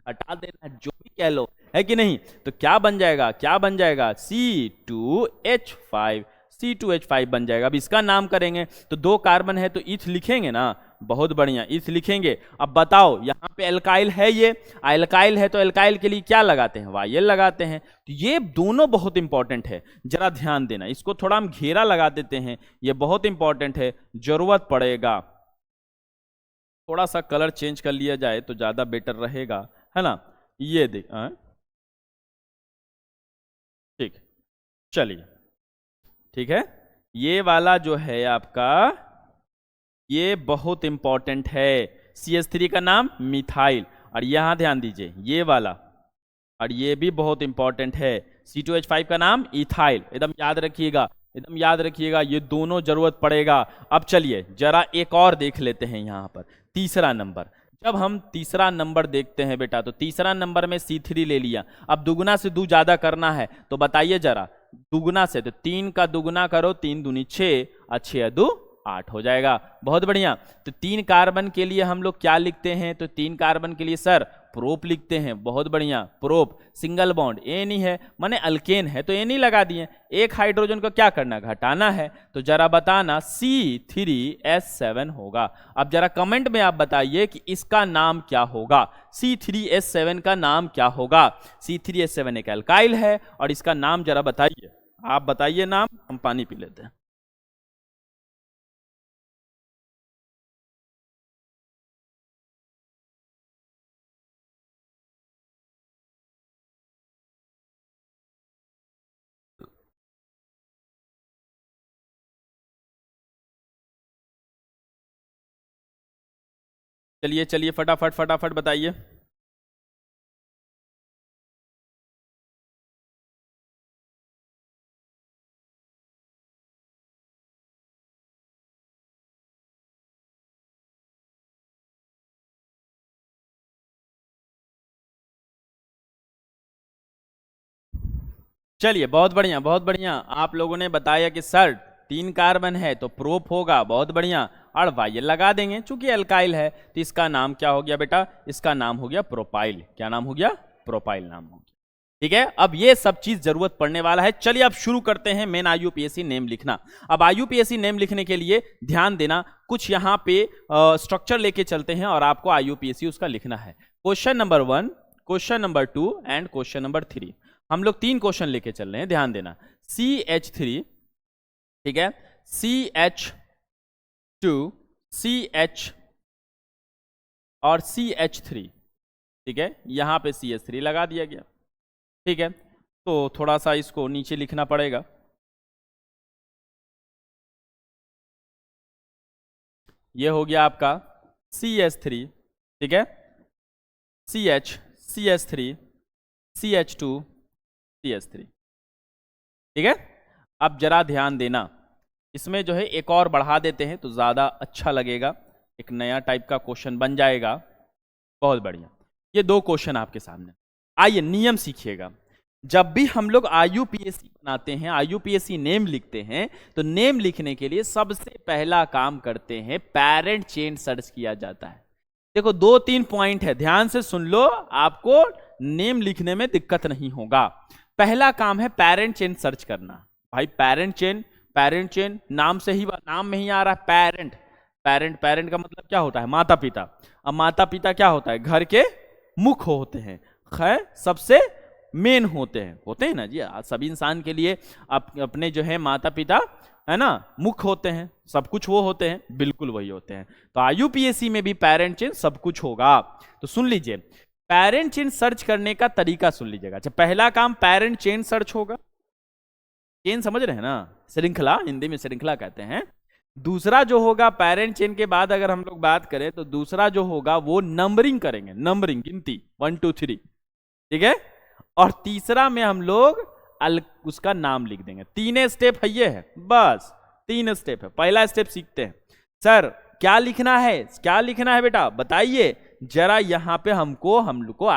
हटा देना है, जो भी कह लो, है कि नहीं। तो क्या बन जाएगा, क्या बन जाएगा, C2H5, C2H5 बन जाएगा। अब इसका नाम करेंगे तो 2 कार्बन है तो इथ लिखेंगे ना, बहुत बढ़िया इथ लिखेंगे। अब बताओ यहाँ पे अल्काइल है, ये अल्काइल है तो अल्काइल के लिए क्या लगाते हैं, वायल लगाते हैं। तो ये दोनों बहुत इंपॉर्टेंट है, जरा ध्यान देना। इसको थोड़ा हम घेरा लगा देते हैं, ये बहुत इंपॉर्टेंट है, जरूरत पड़ेगा। थोड़ा सा कलर चेंज कर लिया जाए तो ज्यादा बेटर रहेगा, है ना। ये देख, ठीक, चलिए ठीक है। ये वाला जो है आपका, ये बहुत इंपॉर्टेंट है। CH3 का नाम मिथाइल, और यहां ध्यान दीजिए ये वाला, और ये भी बहुत इंपॉर्टेंट है। C2H5 का नाम इथाइल, एकदम याद रखिएगा, एकदम याद रखिएगा, ये दोनों जरूरत पड़ेगा। अब चलिए जरा एक और देख लेते हैं यहाँ पर, तीसरा नंबर। जब हम तीसरा नंबर देखते हैं बेटा, तो तीसरा नंबर में C3 ले लिया। अब दुगुना से 2 ज्यादा करना है, तो बताइए जरा, दुगुना से तो 3 का दुगुना करो, 3 दूनी 6 और 6 2 8 हो जाएगा, बहुत बढ़िया। तो 3 कार्बन के लिए हम लोग क्या लिखते हैं, तो 3 कार्बन के लिए सर प्रोप लिखते हैं, बहुत बढ़िया। प्रोप सिंगल बॉन्ड, ए नहीं है माने अल्केन है तो ए नहीं लगा दिए। एक हाइड्रोजन को क्या करना, घटाना है, तो जरा बताना C3H7 होगा। अब जरा कमेंट में आप बताइए कि इसका नाम क्या होगा, C3H7 का नाम क्या होगा। C3H7 एक अल्काइल है और इसका नाम जरा बताइए, आप बताइए नाम, हम पानी पी लेते हैं। चलिए चलिए फटाफट फटाफट बताइए। चलिए बहुत बढ़िया बहुत बढ़िया, आप लोगों ने बताया कि सर 3 कार्बन है तो प्रोप होगा, बहुत बढ़िया। और वाई लगा देंगे, चूंकि अल्काइल है तो इसका नाम क्या हो गया बेटा, इसका नाम हो गया प्रोपाइल। क्या नाम हो गया, प्रोपाइल नाम हो गया। ठीक है, अब ये सब चीज जरूरत पड़ने वाला है। चलिए अब शुरू करते हैं मेन आईयूपीएसी नेम लिखना। अब आईयूपीएसी नेम लिखने के लिए ध्यान देना, कुछ यहाँ पे स्ट्रक्चर लेके चलते हैं और आपको आईयूपीएसी उसका लिखना है। Question number 1, question number 2 and question number 3। हम लोग 3 क्वेश्चन लेके चल रहे हैं, ध्यान देना। CH3, ठीक है, CH2, CH और CH3, ठीक है, यहां पे CH3 लगा दिया गया। ठीक है, तो थोड़ा सा इसको नीचे लिखना पड़ेगा। ये हो गया आपका CH3, ठीक है, CH, CH3, CH2, CH3, ठीक है। अब जरा ध्यान देना, इसमें जो है एक और बढ़ा देते हैं तो ज़्यादा अच्छा लगेगा, एक नया टाइप का क्वेश्चन बन जाएगा। बहुत बढ़िया, ये 2 क्वेश्चन आपके सामने। आइए नियम सीखिएगा। जब भी हम लोग आईयूपीएसी बनाते हैं, आईयूपीएसी नेम लिखते हैं, तो नेम लिखने के लिए सबसे पहला काम करते हैं, पेरेंट चेन सर्च किया जाता है। देखो 2-3 पॉइंट है, ध्यान से सुन लो, आपको नेम लिखने में दिक्कत नहीं होगा। पहला काम है पेरेंट चेन सर्च करना। भाई पेरेंट चेन, पेरेंट चेन नाम से ही, नाम में ही आ रहा है पेरेंट। पेरेंट, पेरेंट का मतलब क्या होता है, माता पिता। अब माता पिता क्या होता है, घर के मुख होते हैं, खैर सबसे मेन होते हैं ना जी। सभी इंसान के लिए अपने जो है माता पिता है ना, मुख होते हैं, सब कुछ वो होते हैं, बिल्कुल वही होते हैं। तो आईयूपीएसी में भी पेरेंट चेन सब कुछ होगा। तो सुन लीजिए, पेरेंट चेन सर्च करने का तरीका सुन लीजिएगा। अच्छा, पहला काम पेरेंट चेन सर्च होगा, चेन समझ रहे हैं ना, श्रृंखला, हिंदी में श्रृंखला कहते हैं। दूसरा जो होगा, पेरेंट चेन के बाद अगर हम लोग बात करें तो दूसरा जो होगा वो नंबरिंग करेंगे, नंबरिंग, गिनती 1 2 3, ठीक है। और तीसरा में हम लोग उसका नाम लिख देंगे। 3 स्टेप है, ये है, बस 3 स्टेप है। पहला स्टेप सीखते हैं। सर क्या लिखना है, क्या लिखना है बेटा बताइए जरा। यहां पे हम लोग को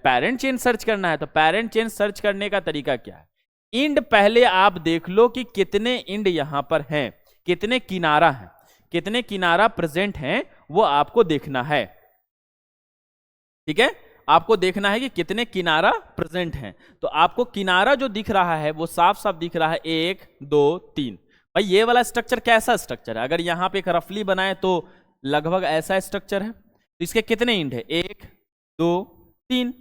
पेरेंट चेन सर्च करना है, तो पेरेंट चेन सर्च करने का तरीका क्या है, इंड पहले आप देख लो कि कितने इंड यहां पर हैं, कितने किनारा हैं, कितने किनारा प्रेजेंट हैं, वो आपको देखना है। ठीक है, आपको देखना है कि कितने किनारा प्रेजेंट हैं। तो आपको किनारा जो दिख रहा है वो साफ साफ दिख रहा है, 1 2 3। भाई ये वाला स्ट्रक्चर कैसा स्ट्रक्चर है, अगर यहां पे एक रफली बनाए तो लगभग ऐसा स्ट्रक्चर है। तो इसके कितने इंड है, 1 2 3,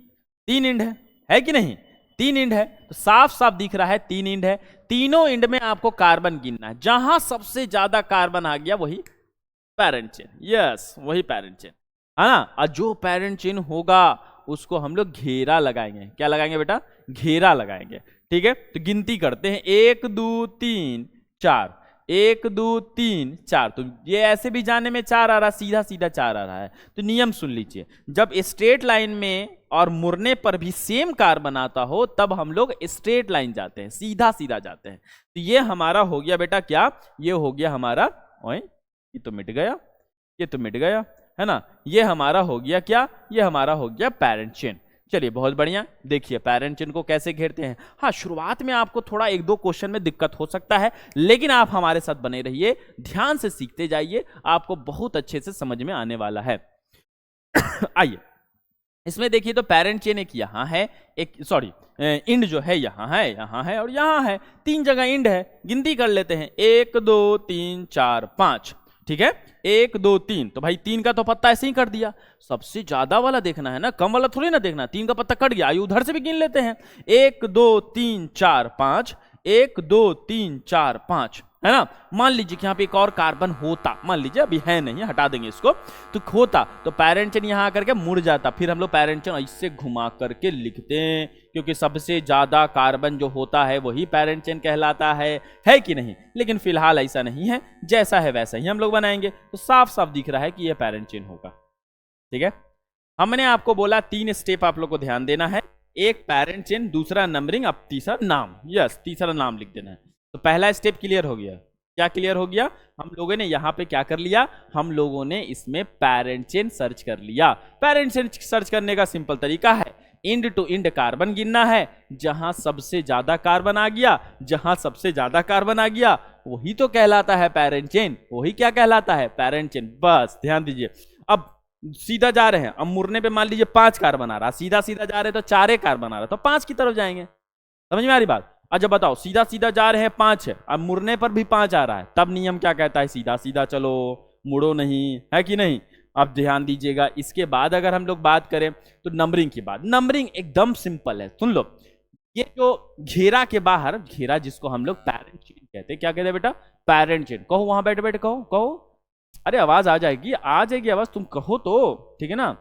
3 इंड है कि नहीं, 3 इंड है। तो साफ साफ दिख रहा है 3 इंड है। तीनों इंड में आपको कार्बन गिनना है, जहां सबसे ज्यादा कार्बन आ गया वही पेरेंट चेन, यस वही पेरेंट चेन है ना। और जो पेरेंट चेन होगा उसको हम लोग घेरा लगाएंगे। क्या लगाएंगे बेटा, घेरा लगाएंगे। ठीक है, तो गिनती करते हैं, 1 2 3 4, 1 2 3 4। तो ये ऐसे भी जाने में 4 आ रहा, सीधा सीधा 4 आ रहा है। तो नियम सुन लीजिए, जब स्ट्रेट लाइन में और मुड़ने पर भी सेम कार्बन आता हो तब हम लोग स्ट्रेट लाइन जाते हैं, सीधा सीधा जाते हैं। तो ये हमारा हो गया बेटा क्या, ये हो गया हमारा, ओए ये तो मिट गया, ये तो मिट गया है ना। ये हमारा हो गया क्या, ये हमारा हो गया पेरेंट चेन। चलिए बहुत बढ़िया, देखिए पेरेंट चेन को कैसे घेरते हैं। हाँ, शुरुआत में आपको थोड़ा 1 2 क्वेश्चन में दिक्कत हो सकता है, लेकिन आप हमारे साथ बने रहिए, ध्यान से सीखते जाइए, आपको बहुत अच्छे से समझ में आने वाला है। आइए इसमें देखिए तो पेरेंट चेन एक यहाँ है, एक सॉरी इंड जो है यहाँ है और यहाँ है, 3 जगह इंड है। गिनती कर लेते हैं 1 2 3 4 5, ठीक है 1 2 3। तो भाई 3 का तो पत्ता ऐसे ही कर दिया, सबसे ज्यादा वाला देखना है ना, कम वाला थोड़ी ना देखना। 3 का पत्ता कट गया, आइए उधर से भी गिन लेते हैं 1 2 3 4 5, 1 2 3 4 5, है ना। मान लीजिए कि यहाँ पे एक और कार्बन होता, मान लीजिए अभी है नहीं, हटा देंगे इसको, तो होता तो पेरेंट चेन यहाँ आकर के मुड़ जाता, फिर हम लोग पेरेंट चेन ऐसे घुमा करके लिखते हैं, क्योंकि सबसे ज्यादा कार्बन जो होता है वही पेरेंट चेन कहलाता है कि नहीं। लेकिन फिलहाल ऐसा नहीं है, जैसा है वैसा ही हम लोग बनाएंगे, तो साफ साफ दिख रहा है कि यह पेरेंट चेन होगा। ठीक है, हमने आपको बोला 3 स्टेप आप लोग को ध्यान देना है, एक पेरेंट चेन, दूसरा नंबरिंग, अब तीसरा नाम। यस, तीसरा नाम लिख देना है। तो पहला स्टेप क्लियर हो गया। क्या क्लियर हो गया? हम लोगों ने यहाँ पे क्या कर लिया, हम लोगों ने इसमें पेरेंट चेन सर्च कर लिया। पेरेंट चेन सर्च करने का सिंपल तरीका है, इंड टू इंड कार्बन गिनना है, जहां सबसे ज्यादा कार्बन आ गया, जहां सबसे ज्यादा कार्बन आ गया वही तो कहलाता है पेरेंट चेन, वही क्या कहलाता है, पेरेंट चेन। बस ध्यान दीजिए। अब सीधा जा रहे हैं, अब मुड़ने पे मान लीजिए 5 कार्बन आ रहा, सीधा सीधा जा रहे हैं तो 4 कार्बन आ रहा, तो 5 की तरफ जाएंगे। समझ में आ रही बात? अच्छा बताओ, सीधा सीधा जा रहे हैं 5 है, अब मुड़ने पर भी 5 आ रहा है, तब नियम क्या कहता है, सीधा सीधा चलो, मुड़ो नहीं, है कि नहीं। अब ध्यान दीजिएगा, इसके बाद अगर हम लोग बात करें तो नंबरिंग की बात, नंबरिंग एकदम सिंपल है, सुन लो। ये जो घेरा के बाहर, घेरा जिसको हम लोग पेरेंट चेन कहते हैं, क्या कहते हैं बेटा, पेरेंट चेन। कहो वहां बैठे बैठे कहो, कहो, अरे आवाज आ जाएगी आवाज, तुम कहो तो, ठीक है ना।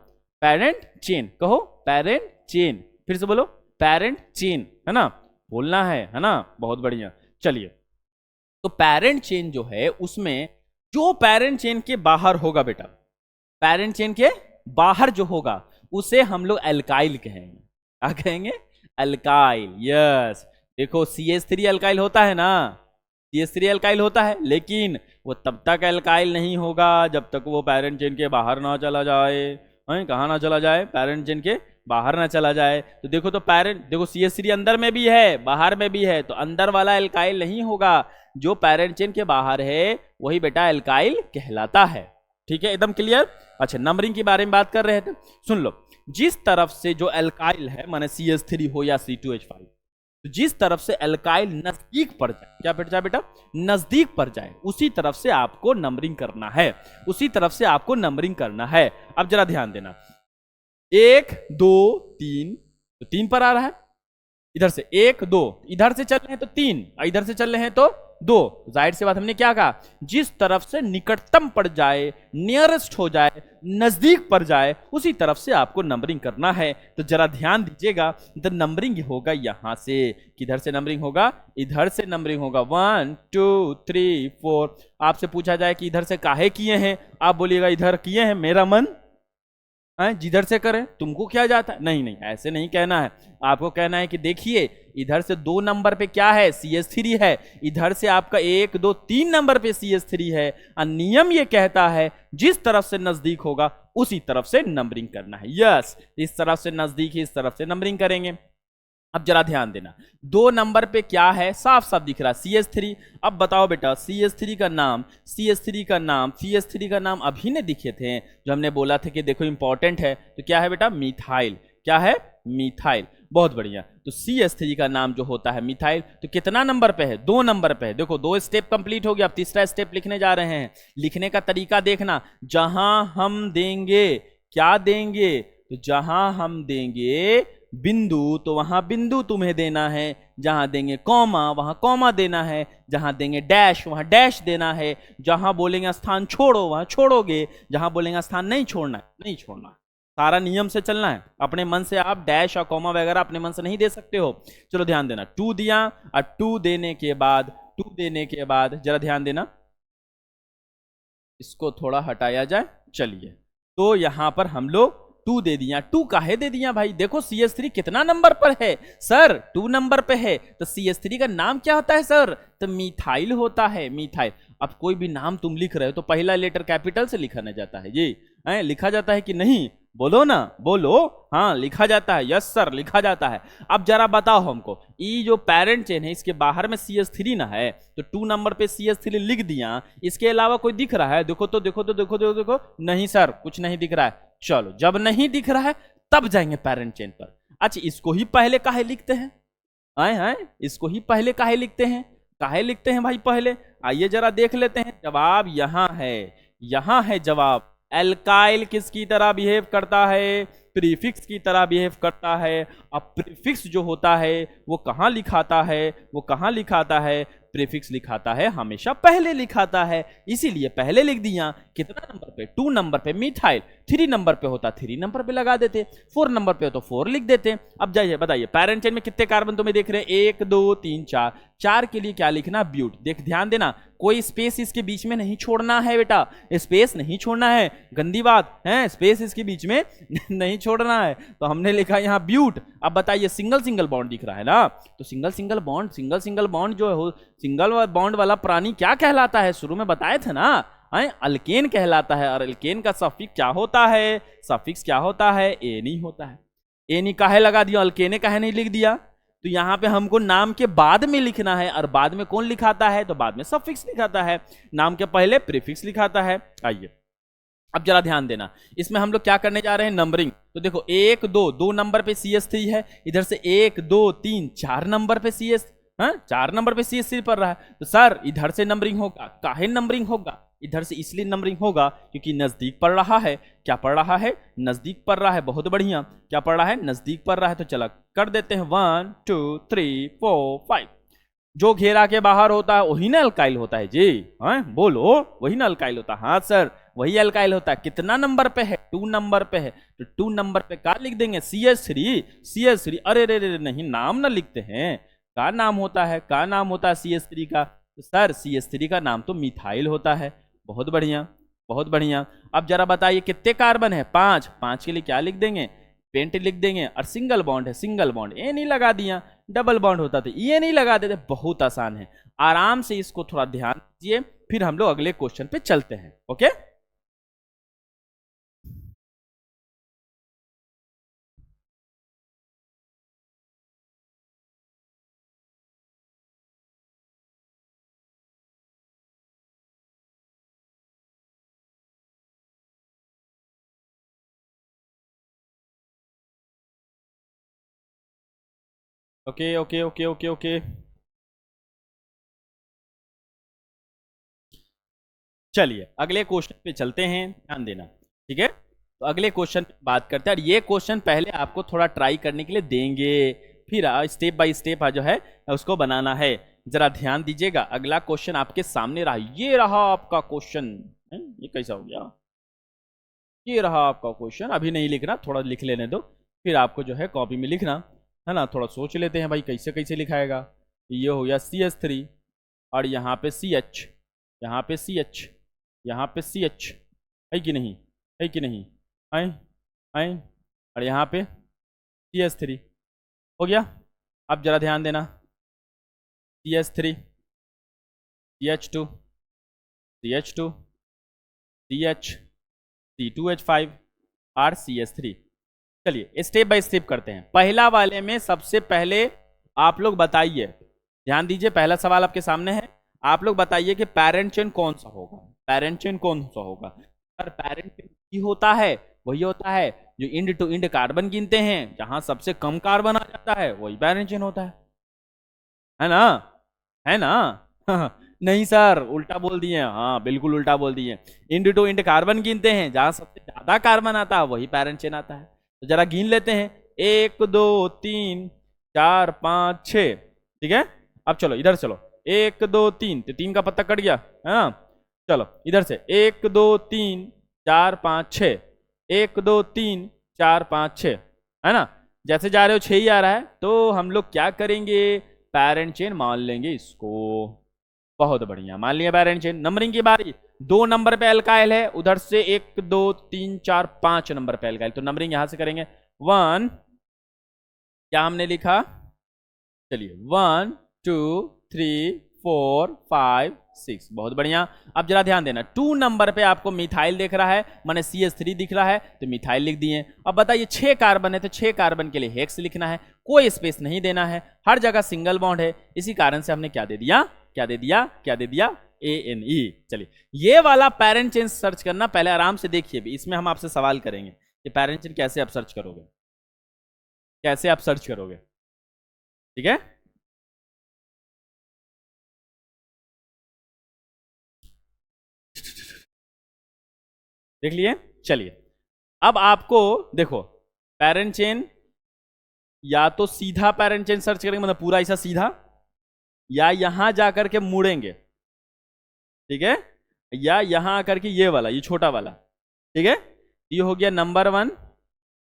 पेरेंट चेन कहो, पेरेंट चेन, फिर से बोलो पेरेंट चेन, है ना, बोलना है ना, बहुत बढ़िया। चलिए, तो पेरेंट चेन जो है उसमें जो पेरेंट चेन के बाहर होगा बेटा, पेरेंट चेन के बाहर जो होगा उसे हम लोग अल्काइल कहेंगे। क्या कहेंगे? अल्काइल। यस, देखो CH3 अल्काइल होता है ना, CH3 अल्काइल होता है, लेकिन वो तब तक अल्काइल नहीं होगा जब तक वो पेरेंट चेन के बाहर ना चला जाए। कहाँ ना चला जाए? पेरेंट चेन के बाहर ना चला जाए। तो देखो, तो पेरेंट, देखो CH3 अंदर में भी है बाहर में भी है, तो अंदर वाला अल्काइल नहीं होगा, जो पेरेंट चेन के बाहर है वही बेटा अल्काइल कहलाता है। ठीक है, एकदम क्लियर। अच्छा, नंबरिंग के बारे में बात कर रहे थे, सुन लो। जिस तरफ से जो अल्काइल है, माने CH3 हो या C2H5, तो जिस तरफ से अल्काइल नजदीक पड़ जाए, क्या बेटा बेटा, नजदीक पड़ जाए, उसी तरफ से आपको नंबरिंग करना है, उसी तरफ से आपको नंबरिंग करना है। अब जरा ध्यान देना, 1 2 3, तो 3 पर आ रहा है, इधर से 1 2, इधर से चल रहे हैं तो 3, इधर से चल रहे हैं तो 2। जाहिर सी बात, हमने क्या कहा, जिस तरफ से निकटतम पड़ जाए, नियरेस्ट हो जाए, नजदीक पड़ जाए, उसी तरफ से आपको नंबरिंग करना है। तो जरा ध्यान दीजिएगा, तो नंबरिंग होगा यहां से, किधर से नंबरिंग होगा, इधर से नंबरिंग होगा, 1 2 3 4। आपसे पूछा जाए कि इधर से काहे किए हैं, आप बोलिएगा इधर किए हैं, मेरा मन जिधर से करें, तुमको क्या जाता है। नहीं नहीं, ऐसे नहीं कहना है, आपको कहना है कि देखिए इधर से 2 नंबर पे क्या है, CH3 है, इधर से आपका 1 2 3 नंबर पे CH3 है, और नियम ये कहता है जिस तरफ से नजदीक होगा उसी तरफ से नंबरिंग करना है। यस, इस तरफ से नजदीक, इस तरफ से नंबरिंग करेंगे। अब जरा ध्यान देना, 2 नंबर पे क्या है, साफ साफ दिख रहा है, CH3। अब बताओ बेटा, CH3 का नाम, CH3 का नाम, CH3 का नाम अभी ने दिखे थे, जो हमने बोला था कि देखो इंपॉर्टेंट है, तो क्या है बेटा, मिथाइल। क्या है? मिथाइल। बहुत बढ़िया। तो CH3 का नाम जो होता है मिथाइल, तो कितना नंबर पे है, 2 नंबर पे है। देखो 2 स्टेप कंप्लीट हो गया, अब तीसरा स्टेप लिखने जा रहे हैं। लिखने का तरीका देखना, जहां हम देंगे, क्या देंगे, तो जहां हम देंगे बिंदु, तो वहां बिंदु तुम्हें देना है, जहां देंगे कॉमा वहां कॉमा देना है, जहां देंगे डैश वहां डैश देना है, जहां बोलेंगे स्थान छोड़ो वहां छोड़ोगे, जहां बोलेंगे स्थान नहीं छोड़ना है नहीं छोड़ना। सारा नियम से चलना है, अपने मन से आप डैश और कॉमा वगैरह अपने मन से नहीं दे सकते हो। चलो ध्यान देना, 2 दिया, और 2 देने के बाद जरा ध्यान देना, इसको थोड़ा हटाया जाए। चलिए, तो यहां पर हम लोग 2 दे दिया। 2 काहे दे दिया भाई, देखो CH3 कितना नंबर पर है सर, 2 नंबर पे है, तो CH3 का नाम क्या होता है सर, तो मिथाइल होता है, मिथाइल। अब कोई भी नाम तुम लिख रहे हो तो पहला लेटर कैपिटल से लिखा जाता है, ये लिखा जाता है कि नहीं, बोलो ना, बोलो। हाँ, लिखा जाता है, यस सर लिखा जाता है। अब जरा बताओ हमको, ये जो पेरेंट चेन है इसके बाहर में CH3 ना है, तो 2 नंबर पे CH3 लिख दिया, इसके अलावा कोई दिख रहा है, देखो तो देखो तो देखो तो देखो, नहीं सर कुछ नहीं दिख रहा है। चलो, जब नहीं दिख रहा है तब जाएंगे पेरेंट चेन पर। अच्छा, इसको ही पहले काहे लिखते हैं? आए हैं, इसको ही पहले काहे लिखते हैं? काहे लिखते हैं भाई पहले? आइए जरा देख लेते हैं। जवाब यहाँ है, यहाँ है जवाब। एल्काइल किसकी तरह बिहेव करता है? प्रीफिक्स की तरह बिहेव करता है। अब प्रीफिक्स जो होता है वो कहाँ लिखाता है? वो कहाँ लिखाता है? प्रीफिक्स लिखाता है हमेशा पहले लिखाता है, इसीलिए पहले लिख दिया। कितना नंबर पे? 2 नंबर पे मिथाइल। 3 नंबर पे होता 3 नंबर पे लगा देते, 4 नंबर पे हो तो 4 लिख देते। अब जाइए बताइए पेरेंट चेन में कितने कार्बन तुम्हें देख रहे हैं? 1 2 3 4। 4 के लिए क्या लिखना? ब्यूट। देख ध्यान देना, कोई स्पेस इसके बीच में नहीं छोड़ना है बेटा, स्पेस नहीं छोड़ना है, गंदी बात है, स्पेस इसके बीच में नहीं छोड़ना है। तो हमने लिखा यहाँ ब्यूट। अब बताइए सिंगल सिंगल बॉन्ड दिख रहा है ना, तो सिंगल सिंगल बॉन्ड जो है, सिंगल बॉन्ड वाला प्राणी क्या कहलाता है? शुरू में बताए थे ना, अल्केन कहलाता है। और अल्केन का सफिक्स क्या होता है? सफिक्स क्या होता है? एनी होता है। एनी काहे लगा दिया? अल्केने काहे नहीं लिख दिया? तो यहाँ पे हमको नाम के बाद में लिखना है, और बाद में कौन लिखाता है? तो बाद में सफिक्स लिखाता है, नाम के पहले प्रीफिक्स लिखाता है। आइए अब जरा ध्यान देना, इसमें हम लोग क्या करने जा रहे हैं? नंबरिंग। तो देखो 1 2 नंबर पे CH3 है, इधर से 1 2 3 4 नंबर पे CS, 4 नंबर पे CH3 पड़ रहा है। तो सर इधर से नंबरिंग होगा, काहे नंबरिंग होगा? इधर से इसलिए नंबरिंग होगा क्योंकि नजदीक पड़ रहा है। क्या पड़ रहा है? नजदीक पड़ रहा है। बहुत बढ़िया, क्या पड़ रहा है? नजदीक पड़ रहा है। तो चला कर देते हैं 1 2 3 4 5। जो घेरा के बाहर होता है वही ना अल्काइल होता है जी, बोलो, वही ना अल्काइल होता है। हाँ सर, वही अल्काइल होता है। कितना नंबर पे है? 2 नंबर पे है। तो 2 नंबर पे क्या लिख देंगे? CH3। अरे रे रे नहीं, नाम ना लिखते हैं। क्या नाम होता है? क्या नाम होता है CH3 का? तो सर CH3 का नाम तो मिथाइल होता है। बहुत बढ़िया, बहुत बढ़िया। अब जरा बताइए कितने कार्बन है? 5। 5 के लिए क्या लिख देंगे? पेंट लिख देंगे। और सिंगल बॉन्ड है, सिंगल बॉन्ड, ए नहीं लगा दिया। डबल बॉन्ड होता तो ये नहीं लगा देते। बहुत आसान है, आराम से इसको थोड़ा ध्यान दीजिए, फिर हम लोग अगले क्वेश्चन पे चलते हैं। Okay, okay, okay, okay, okay, okay. चलिए अगले क्वेश्चन पे चलते हैं, ध्यान देना, ठीक है। तो अगले क्वेश्चन पे बात करते हैं, और ये क्वेश्चन पहले आपको थोड़ा ट्राई करने के लिए देंगे, फिर स्टेप बाय स्टेप जो है उसको बनाना है। जरा ध्यान दीजिएगा, अगला क्वेश्चन आपके सामने रहा, ये रहा आपका क्वेश्चन। ये कैसा हो गया? ये रहा आपका क्वेश्चन। अभी नहीं लिखना, थोड़ा लिख लेने दो, फिर आपको जो है कॉपी में लिखना है ना। थोड़ा सोच लेते हैं भाई कैसे कैसे लिखाएगा। ये हो गया CH3, और यहाँ पे CH, यहाँ पे CH, यहाँ पे CH, है कि नहीं? है कि नहीं? है, है। और यहाँ पे CH3 हो गया। अब जरा ध्यान देना, CH3, CH2, CH2, CH, C2H5 और CH3। चलिए स्टेप बाय स्टेप करते हैं। पहला वाले में सबसे पहले आप लोग बताइए, ध्यान दीजिए, पहला सवाल आपके सामने है। आप लोग बताइए कि पेरेंट चेन कौन सा होगा? पेरेंट चेन कौन सा होगा? सर पेरेंट चेन ही होता है, वही होता है जो इंड टू इंड कार्बन गिनते हैं, जहां सबसे कम कार्बन आ जाता है वही पेरेंट चेन होता है ना? है ना? नहीं सर, उल्टा बोल दिए। हाँ बिल्कुल उल्टा बोल दिए। इंड टू इंड कार्बन गिनते हैं, जहां सबसे ज्यादा कार्बन आता है वही पेरेंट चेन आता है। तो जरा गिन लेते हैं, 1 2 3 4 5 6। ठीक है, अब चलो इधर चलो, 1 2 3, तो 3 का पत्ता कट गया है ना। चलो इधर से 1 2 3 4 5 6, 1 2 3 4 5 6, है ना। जैसे जा रहे हो 6 ही आ रहा है, तो हम लोग क्या करेंगे? पेरेंट चेन मान लेंगे इसको। बहुत बढ़िया, मान लिया पेरेंट चेन। नंबरिंग की बारी, 2 नंबर पे अल्काइल है, उधर से 1 2 3 4 5 नंबर पे अल्काइल, तो नंबरिंग यहां से करेंगे। 1, क्या हमने लिखा? चलिए 1 2 3 4 5 6, बहुत बढ़िया। अब जरा ध्यान देना, 2 नंबर पे आपको मिथाइल दिख रहा है, माने CH3 दिख रहा है, तो मिथाइल लिख दिए। अब बताइए 6 कार्बन है, तो 6 कार्बन के लिए हेक्स लिखना है, कोई स्पेस नहीं देना है, हर जगह सिंगल बॉन्ड है, इसी कारण से हमने क्या दे दिया? क्या दे दिया? क्या दे दिया? ANE। चलिए ये वाला पेरेंट चेन सर्च करना, पहले आराम से देखिए भी, इसमें हम आपसे सवाल करेंगे कि पेरेंट चेन कैसे आप सर्च करोगे। कैसे आप सर्च करोगे, ठीक है। देख लिए, चलिए अब आपको देखो, पेरेंट चेन या तो सीधा पेरेंट चेन सर्च करेंगे, मतलब पूरा ऐसा सीधा, या यहां जाकर के मुड़ेंगे, ठीक है, या यहां आकर के ये वाला, ये छोटा वाला, ठीक है। ये हो गया नंबर 1,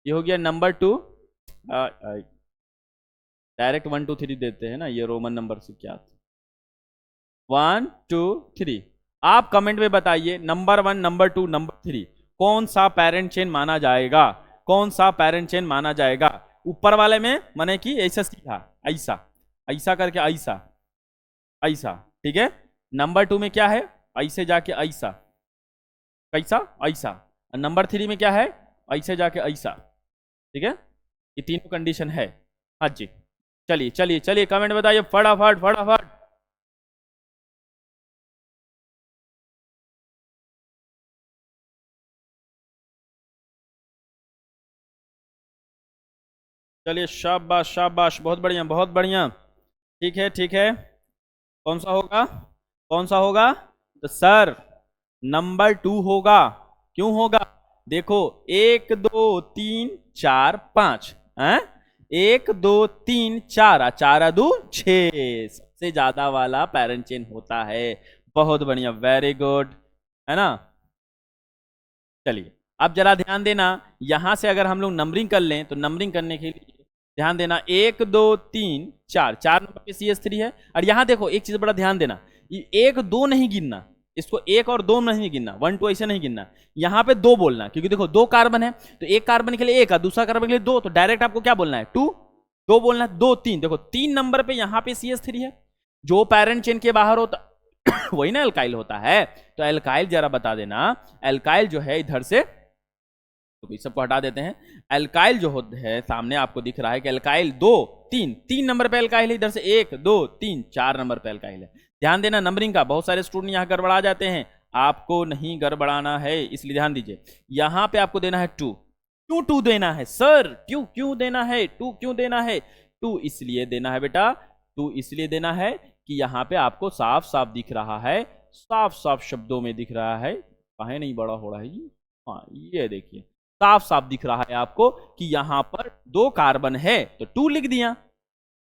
ये हो गया नंबर 2। डायरेक्ट 1 2 3 देते हैं ना, ये रोमन नंबर से क्या, 1 2 3। आप कमेंट में बताइए नंबर 1, नंबर 2, नंबर 3 कौन सा पेरेंट चेन माना जाएगा, कौन सा पेरेंट चेन माना जाएगा। ऊपर वाले में माने कि ऐसा सीधा, ऐसा ऐसा करके, ऐसा ऐसा, ठीक है। नंबर 2 में क्या है, ऐसे जाके ऐसा, कैसा, ऐसा। और नंबर 3 में क्या है, ऐसे जाके ऐसा, ठीक है। ये तीनों कंडीशन है। हाँ जी, चलिए चलिए चलिए कमेंट बताइए फटाफट फटाफट। चलिए शाबाश शाबाश, बहुत बढ़िया बहुत बढ़िया। ठीक है ठीक है, कौन सा होगा, कौन सा होगा, तो सर नंबर 2 होगा। क्यों होगा, देखो 1 2 3 4 5 है, 1 2 3 4, 4 2 6, सबसे ज्यादा वाला पेरेंट चेन होता है। बहुत बढ़िया, वेरी गुड, है ना। चलिए अब जरा ध्यान देना, यहां से अगर हम लोग नंबरिंग कर लें, तो नंबरिंग करने के लिए ध्यान देना, 1 2 3 4, 4 नंबर पे CS3 है। और यहां देखो एक चीज बड़ा ध्यान देना, 1 2 नहीं गिनना, इसको 1 और 2 नहीं गिनना, 1 2 ऐसे नहीं गिनना, यहाँ पे 2 बोलना, क्योंकि देखो 2 कार्बन है, तो एक कार्बन के लिए 1 है, दूसरा कार्बन के लिए 2, तो डायरेक्ट आपको क्या बोलना है, 2, 2 बोलना है, 2 3। देखो 3 नंबर पे यहाँ पे CS3 है, जो पेरेंट चेन के बाहर होता वही ना एल्काइल होता है। तो एल्काइल जरा बता देना, एल्काइल जो है इधर से, तो सबको हटा देते हैं, एल्काइल जो होता है सामने आपको दिख रहा है कि एल्काइल 2 3, 3 नंबर पे एल्काइल है, इधर से 1 2 3 4 नंबर पे एल्काइल है। ध्यान देना नंबरिंग का, बहुत सारे स्टूडेंट यहां गड़बड़ा जाते हैं, आपको नहीं गड़बड़ाना है, इसलिए ध्यान दीजिए। यहां पे आपको देना है 2, क्यों 2 देना है सर, क्यों क्यों देना है 2, क्यों देना है 2, इसलिए देना है बेटा, 2 इसलिए देना है कि यहां पे आपको साफ साफ दिख रहा है, साफ साफ शब्दों में दिख रहा है, काहे नहीं बड़ा हो रहा है ये, हाँ ये देखिए साफ साफ दिख रहा है आपको कि यहां पर 2 कार्बन है, तो 2 लिख दिया,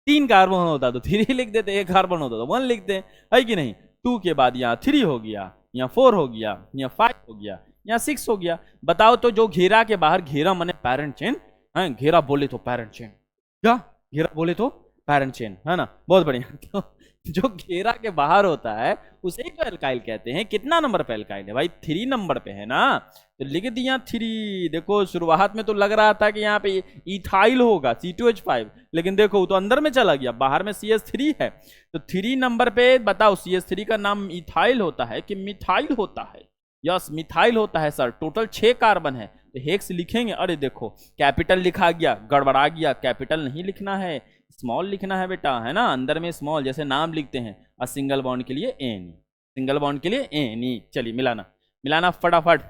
3 कार्बन होता तो 3 लिख देते, 1 कार्बन होता तो 1 लिखते, है कि नहीं। 2 के बाद यहाँ 3 हो गया, यहाँ 4 हो गया, यहाँ 5 हो गया, यहाँ 6 हो गया। बताओ तो जो घेरा के बाहर, घेरा माने पेरेंट चेन है, घेरा बोले तो पेरेंट चेन, क्या घेरा बोले तो पेरेंट चेन, है ना, बहुत बढ़िया। तो जो घेरा के बाहर होता है उसे ही तो एल्काइल कहते हैं। कितना नंबर पे एल्काइल है भाई, 3 नंबर पे है ना, तो लिख दिया 3। देखो शुरुआत में तो लग रहा था कि यहाँ पे इथाइल होगा C2H5, लेकिन देखो वो तो अंदर में चला गया, बाहर में CS3 है, तो 3 नंबर पे बताओ CS3 का नाम इथाइल होता है कि मिथाइल होता है। यस मिथाइल होता है सर, टोटल 6 कार्बन है, तो हेक्स लिखेंगे, अरे देखो कैपिटल लिखा गया, गड़बड़ा गया, कैपिटल नहीं लिखना है, स्मॉल लिखना है बेटा, है ना, अंदर में स्मॉल, जैसे नाम लिखते हैं, और सिंगल बॉन्ड के लिए एन, सिंगल बॉन्ड के लिए एन। चलिए मिलाना, मिलाना फटाफट,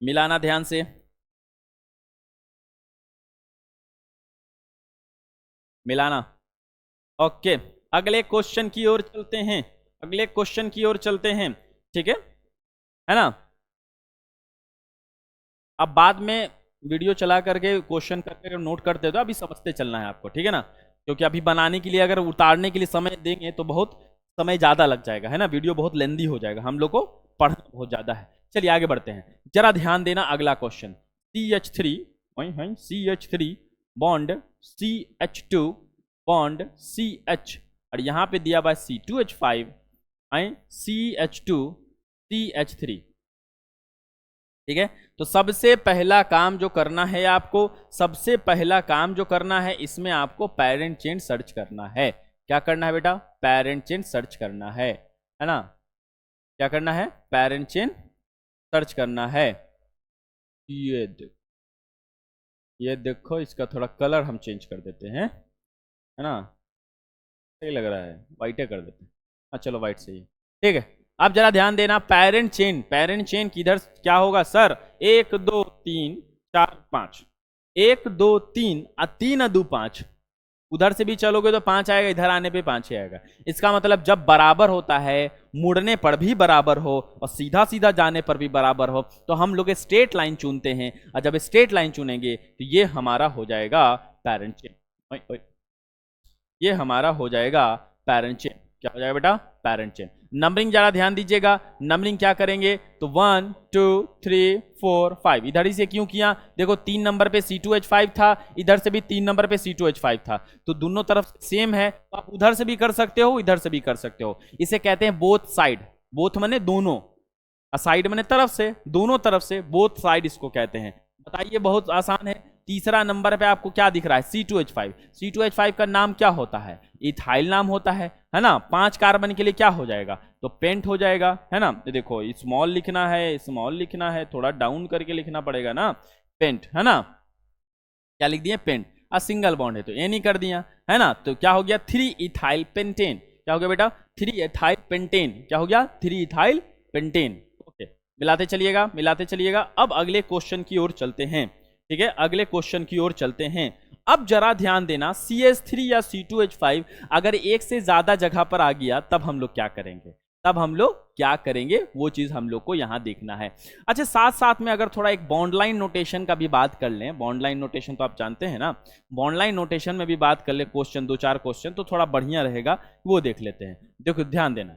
मिलाना ध्यान से, मिलाना। ओके, अगले क्वेश्चन की ओर चलते हैं, अगले क्वेश्चन की ओर चलते हैं, ठीक है ना। अब बाद में वीडियो चला करके क्वेश्चन करके नोट करते तो अभी समझते चलना है आपको, ठीक है ना, क्योंकि अभी बनाने के लिए अगर उतारने के लिए समय देंगे तो बहुत समय ज्यादा लग जाएगा, है ना, वीडियो बहुत लेंदी हो जाएगा, हम लोग को पढ़ना बहुत ज्यादा है। चलिए आगे बढ़ते हैं, जरा ध्यान देना, अगला question CH3, CH3 bond CH2 bond CH, और यहां पे दिया हुआ C2H5 CH2 CH3, ठीक है। तो सबसे पहला काम जो करना है आपको, सबसे पहला काम जो करना है, इसमें आपको पेरेंट चेन सर्च करना है। क्या करना है बेटा, पेरेंट चेन सर्च करना है ना, क्या करना है, पेरेंट चेन सर्च करना है। ये देखो, ये देखो, इसका थोड़ा कलर हम चेंज कर देते हैं, है ना, सही लग रहा है, वाइट कर देते हैं, हाँ चलो वाइट सही है, ठीक है। अब जरा ध्यान देना, पेरेंट चेन, पेरेंट चेन किधर क्या होगा सर, 1 2 3 4 5, 1 2 3 और 3 2 5, उधर से भी चलोगे तो 5 आएगा, इधर आने पे 5 ही आएगा। इसका मतलब जब बराबर होता है, मुड़ने पर भी बराबर हो और सीधा सीधा जाने पर भी बराबर हो, तो हम लोग स्ट्रेट लाइन चुनते हैं, और जब स्ट्रेट लाइन चुनेंगे तो ये हमारा हो जाएगा पैरेंट चेन। ये हमारा हो जाएगा पैरेंट चेन। क्या हो जाएगा बेटा? Parent chain. नंबरिंग जरा ध्यान दीजिएगा, नंबरिंग क्या करेंगे तो 1 2 3 4 5, इधर ही से क्यों किया? देखो 3 नंबर पे C2H5 था, इधर से भी 3 नंबर पे C2H5 था, तो दोनों तरफ सेम है, तो आप उधर से भी कर सकते हो, इधर से भी कर सकते हो। इसे कहते हैं बोथ साइड। बोथ माने दोनों, साइड माने तरफ से, दोनों तरफ से, बोथ साइड इसको कहते हैं। बताइए, बहुत आसान है। तीसरा नंबर पे आपको क्या दिख रहा है? C2H5। C2H5 का नाम क्या होता है? इथाइल नाम होता है ना। 5 कार्बन के लिए क्या हो जाएगा? तो पेंट हो जाएगा, है ना। तो देखो स्मॉल लिखना है, स्मॉल लिखना है, थोड़ा डाउन करके लिखना पड़ेगा ना, पेंट, है ना। क्या लिख दिए? पेंट। और सिंगल बॉन्ड है तो ए नहीं कर दिया, है ना। तो क्या हो गया? 3 इथाइल पेंटेन। क्या हो गया बेटा? 3 इथाइल पेंटेन। क्या हो गया? 3 इथाइल पेंटेन। ओके, मिलाते चलिएगा, मिलाते चलिएगा। अब अगले क्वेश्चन की ओर चलते हैं, ठीक है, अगले क्वेश्चन की ओर चलते हैं। अब जरा ध्यान देना, CH3 या C2H5 अगर एक से ज्यादा जगह पर आ गया तब हम लोग क्या करेंगे? तब हम लोग क्या करेंगे वो चीज हम लोग को यहां देखना है। अच्छा, साथ साथ में अगर थोड़ा एक बॉन्ड लाइन नोटेशन का भी बात कर लें, बॉन्ड लाइन नोटेशन तो आप जानते हैं ना, बॉन्ड लाइन नोटेशन में भी बात कर ले, क्वेश्चन 2-4 क्वेश्चन तो थोड़ा बढ़िया रहेगा, वो देख लेते हैं। देखो ध्यान देना,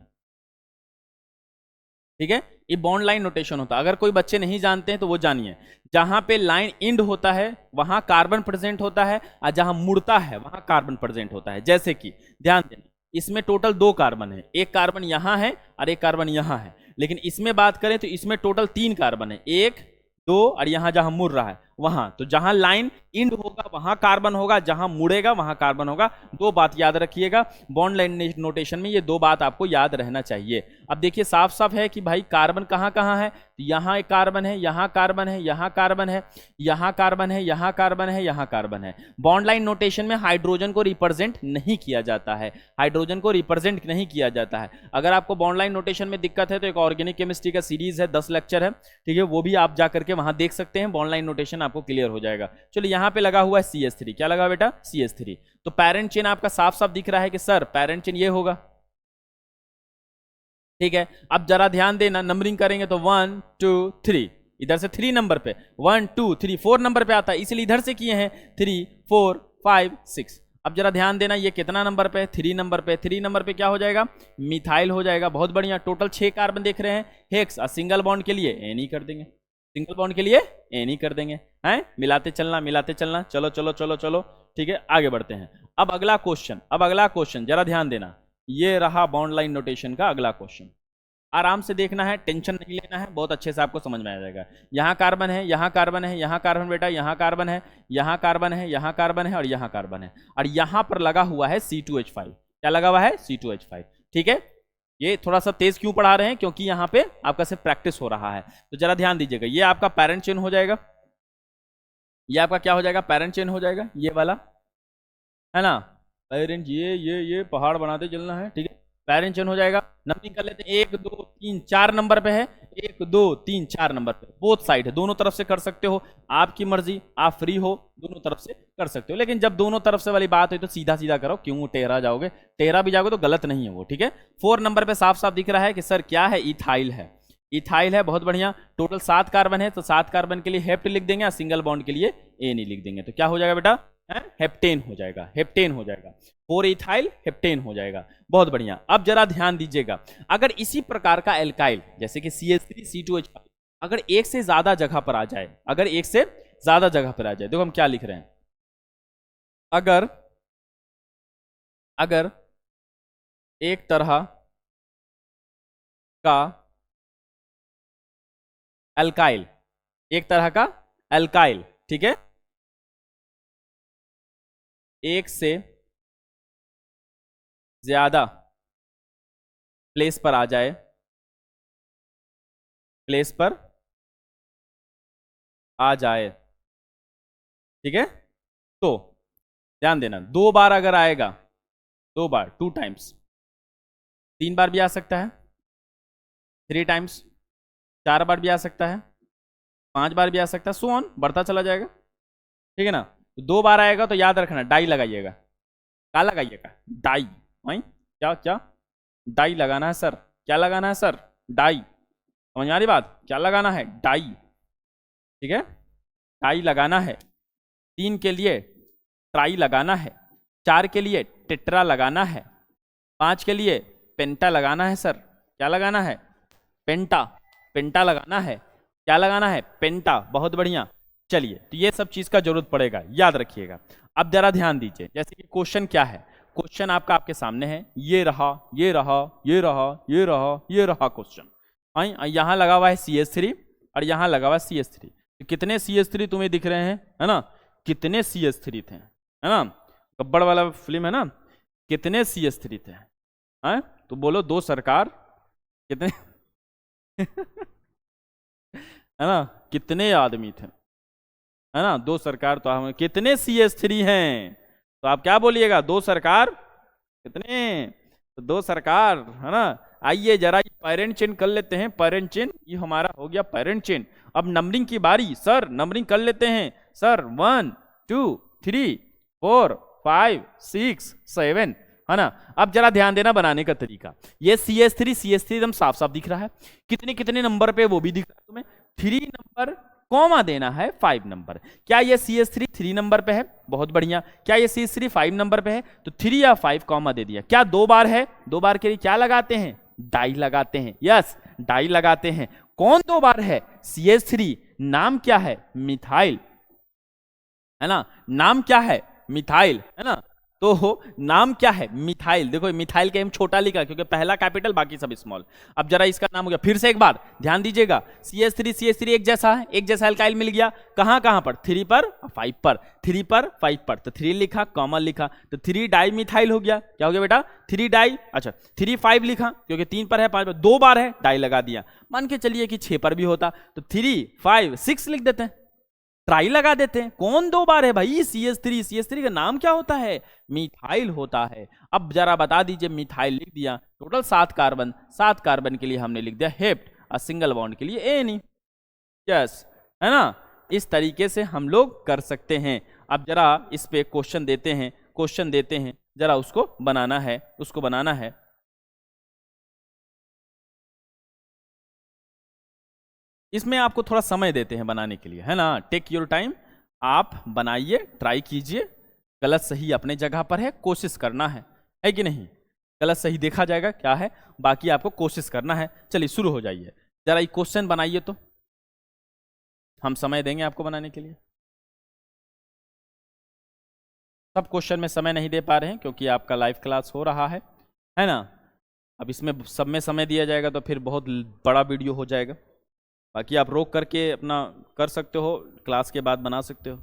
ठीक है। ये बॉन्ड लाइन नोटेशन होता है, अगर कोई बच्चे नहीं जानते हैं तो वो जानिए। जहां पे लाइन इंड होता है वहां कार्बन प्रेजेंट होता है, और जहां मुड़ता है वहां कार्बन प्रेजेंट होता है। जैसे कि ध्यान देना, इसमें टोटल 2 कार्बन है, एक कार्बन यहां है और एक कार्बन यहां है। लेकिन इसमें बात करें तो इसमें टोटल 3 कार्बन है, 1 2, और यहां जहां मुड़ रहा है वहां, तो जहां लाइन इंड होगा वहां कार्बन होगा, जहां मुड़ेगा वहां कार्बन होगा। 2 बात याद रखिएगा, बॉन्ड लाइन नोटेशन में ये 2 बात आपको याद रहना चाहिए। अब देखिए साफ साफ है कि भाई कार्बन कहां कहां है, तो यहां एक कार्बन है, यहां कार्बन है, यहां कार्बन है, यहां कार्बन है, यहां कार्बन है, यहां कार्बन है। बॉन्ड लाइन नोटेशन में हाइड्रोजन को रिप्रेजेंट नहीं किया जाता है, हाइड्रोजन को रिप्रेजेंट नहीं किया जाता है। अगर आपको बॉन्ड लाइन नोटेशन में दिक्कत है तो एक ऑर्गेनिक केमिस्ट्री का सीरीज है, 10 लेक्चर है, ठीक है, वो भी आप जा करके वहां देख सकते हैं, बॉन्ड लाइन नोटेशन आपको क्लियर हो जाएगा। चलो यहां पे लगा हुआ है CH3, क्या लगा बेटा? CH3। तो पेरेंट चेन आपका साफ साफ दिख रहा है कि सर पेरेंट चेन ये होगा, ठीक है। अब जरा ध्यान देना, नंबरिंग करेंगे तो 1 2 3, इधर से 3 नंबर पे 1 2 3 4 नंबर पे आता है, इसलिए इधर से किए हैं 3 4 5 6। अब जरा ध्यान देना, ये कितना नंबर पे? 3 नंबर पे। 3 नंबर पे क्या हो जाएगा? मिथाइल हो जाएगा। बहुत बढ़िया, टोटल 6 कार्बन देख रहे हैं। हेक्स और सिंगल बॉन्ड के लिए ए नहीं कर देंगे, सिंगल बॉन्ड के लिए ए नहीं कर देंगे, हैं। मिलाते चलना, मिलाते चलना, चलो चलो चलो चलो, ठीक है, आगे बढ़ते हैं। अब अगला क्वेश्चन, अब अगला क्वेश्चन जरा ध्यान देना, ये रहा बॉन्ड लाइन नोटेशन का अगला क्वेश्चन। आराम से देखना है, टेंशन नहीं लेना है, बहुत अच्छे से आपको समझ में आ जाएगा। यहाँ कार्बन है, यहाँ कार्बन है, यहाँ कार्बन बेटा, यहाँ कार्बन है, यहाँ कार्बन है, यहाँ कार्बन है, और यहाँ कार्बन है, और यहाँ पर लगा हुआ है C2H5। क्या लगा हुआ है? C2H5, ठीक है। ये थोड़ा सा तेज क्यों पढ़ा रहे हैं? क्योंकि यहाँ पे आपका सिर्फ प्रैक्टिस हो रहा है। तो जरा ध्यान दीजिएगा, ये आपका पेरेंट चेन हो जाएगा, ये आपका क्या हो जाएगा? पेरेंट चेन हो जाएगा, ये वाला, है ना। पेरेंट ये पहाड़ बनाते चलना है, ठीक है। पेरेंट चेन हो जाएगा। नंबरिंग कर लेते हैं, 1 2 3 4 नंबर पे है, 1 2 3 4 नंबर पे, बोथ साइड है, दोनों तरफ से कर सकते हो, आपकी मर्जी, आप फ्री हो, दोनों तरफ से कर सकते हो। लेकिन जब दोनों तरफ से वाली बात है तो सीधा सीधा करो, क्यों टेढ़ा जाओगे? टेढ़ा भी जाओगे तो गलत नहीं है वो, ठीक है। 4 नंबर पे साफ साफ दिख रहा है कि सर क्या है? इथाइल है, इथाइल है, बहुत बढ़िया। टोटल 7 कार्बन है, तो 7 कार्बन के लिए हेप्ट लिख देंगे, और सिंगल बॉन्ड के लिए ए नहीं लिख देंगे, तो क्या हो जाएगा बेटा? हेप्टेन हो जाएगा, हेप्टेन हो जाएगा। 4 इथाइल हेप्टेन हो जाएगा, बहुत बढ़िया। अब जरा ध्यान दीजिएगा, अगर इसी प्रकार का एल्काइल जैसे कि CH3 C2H5 अगर एक से ज्यादा जगह पर आ जाए, अगर एक से ज्यादा जगह पर आ जाए, देखो हम क्या लिख रहे हैं, अगर अगर एक तरह का एल्काइल, एक तरह का एल्काइल, ठीक है, एक से ज्यादा प्लेस पर आ जाए, प्लेस पर आ जाए, ठीक है। तो ध्यान देना, 2 बार अगर आएगा, 2 बार, 2 टाइम्स, 3 बार भी आ सकता है, 3 टाइम्स, 4 बार भी आ सकता है, 5 बार भी आ सकता है, सो ऑन बढ़ता चला जाएगा, ठीक है ना। तो 2 बार आएगा तो याद रखना डाई लगाइएगा। क्या लगाइएगा? डाई। वही क्या क्या डाई लगाना है सर। क्या लगाना है सर? डाई। समझ आ रही बात? क्या लगाना है? डाई। ठीक है, डाई लगाना है। 3 के लिए ट्राई लगाना है। 4 के लिए टेट्रा लगाना है। 5 के लिए पेंटा लगाना है सर। क्या लगाना है? पेंटा। पेंटा लगाना है। क्या लगाना है? पेंटा। बहुत बढ़िया। चलिए, तो ये सब चीज का जरूरत पड़ेगा, याद रखिएगा। अब जरा ध्यान दीजिए, जैसे कि क्वेश्चन क्या है। क्वेश्चन आपका आपके सामने है, ये रहा, ये रहा, ये रहा, ये रहा, ये रहा क्वेश्चन। यहाँ लगा हुआ है CH3 और यहाँ लगा हुआ है CH3। तो कितने CH3 तुम्हें दिख रहे हैं, है ना? कितने CH3 थे, है ना? गब्बर वाला फिल्म है ना, कितने CH3 थे? हैं? तो बोलो दो सरकार कितने है ना, कितने आदमी थे, है ना? दो सरकार। तो हम कितने CH3 हैं? तो आप क्या बोलिएगा? दो सरकार कितने? तो दो सरकार, है ना। आइए जरा ये पेरेंट चेन कर लेते हैं। पेरेंट चेन ये हमारा हो गया पेरेंट चेन। अब नंबरिंग की बारी। सर नंबरिंग कर लेते हैं सर। 1 2 3 4 5 6 7, है ना। अब जरा ध्यान देना बनाने का तरीका। ये CH3 एकदम साफ साफ दिख रहा है। कितने कितने नंबर पे वो भी दिख रहा है तुम्हें। 3 नंबर, कॉमा देना है 5 नंबर। क्या ये CH3 3 नंबर पे है? बहुत बढ़िया। क्या ये CH3 5 नंबर पे है? तो 3 या 5 कॉमा दे दिया। क्या 2 बार है? 2 बार के लिए क्या लगाते हैं? डाई लगाते हैं। यस, डाई लगाते हैं। कौन 2 बार है? CH3। नाम क्या है? मिथाइल, है ना। नाम क्या है? मिथाइल, है ना। तो नाम क्या है? मिथाइल। देखो मिथाइल का एम छोटा लिखा क्योंकि पहला कैपिटल बाकी सब स्मॉल। अब जरा इसका नाम हो गया, फिर से एक बार ध्यान दीजिएगा। CH3 एक जैसा है, एक जैसा अल्काइल मिल गया। कहां कहां पर? 3 पर 5 पर। 3 पर 5 पर, तो 3 लिखा, कॉमन लिखा, तो 3 डाई मिथाइल हो गया। क्या हो गया बेटा? 3 डाई। अच्छा 3 5 लिखा क्योंकि 3 पर है, 5 पर 2 बार है, डाई लगा दिया। मान के चलिए कि 6 पर भी होता तो 3 5 6 लिख देते हैं, ट्राई लगा देते हैं। कौन 2 बार है भाई? CH3 का नाम क्या होता है? मिथाइल होता है। अब जरा बता दीजिए, मिथाइल लिख दिया, टोटल 7 कार्बन। 7 कार्बन के लिए हमने लिख दिया हेप्ट, और सिंगल बॉन्ड के लिए एनी। यस, है ना। इस तरीके से हम लोग कर सकते हैं। अब जरा इस पे क्वेश्चन देते हैं, क्वेश्चन देते हैं, जरा उसको बनाना है, उसको बनाना है। इसमें आपको थोड़ा समय देते हैं बनाने के लिए, है ना। टेक योर टाइम, आप बनाइए, ट्राई कीजिए। गलत सही अपने जगह पर है, कोशिश करना है कि नहीं? गलत सही देखा जाएगा क्या है, बाकी आपको कोशिश करना है। चलिए शुरू हो जाइए, जरा ये क्वेश्चन बनाइए, तो हम समय देंगे आपको बनाने के लिए। सब क्वेश्चन में समय नहीं दे पा रहे हैं क्योंकि आपका लाइव क्लास हो रहा है ना। अब इसमें सब में समय दिया जाएगा तो फिर बहुत बड़ा वीडियो हो जाएगा। बाकी आप रोक करके अपना कर सकते हो, क्लास के बाद बना सकते हो।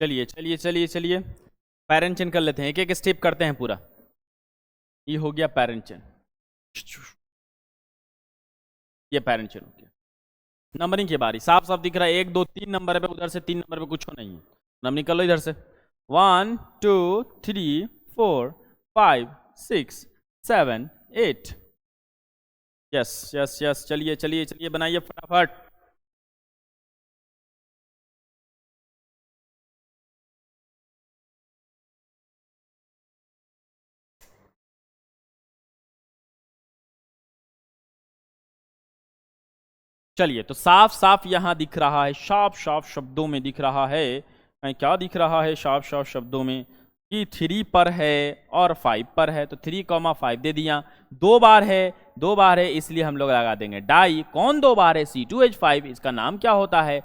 चलिए चलिए चलिए चलिए, पेरेंट चेन कर लेते हैं, एक एक स्टेप करते हैं पूरा। ये हो गया पेरेंट चेन, ये पेरेंट चेन हो गया। नंबरिंग की बारी, साफ साफ दिख रहा है 1 2 3 नंबर पे, उधर से 3 नंबर पे कुछ नहीं है। नंबरिंग कर लो इधर से। 1 2 3 4 5 6 7 8। यस यस यस, चलिए चलिए चलिए, बनाइए फटाफट। चलिए, तो साफ साफ यहां दिख रहा है, साफ साफ शब्दों में दिख रहा है। क्या दिख रहा है साफ साफ शब्दों में? कि 3 पर है और 5 पर है, तो 3,5 दे दिया। 2 बार है, 2 बार है, इसलिए हम लोग लगा देंगे डाई। कौन 2 बार है? C2H5। इसका नाम क्या होता है?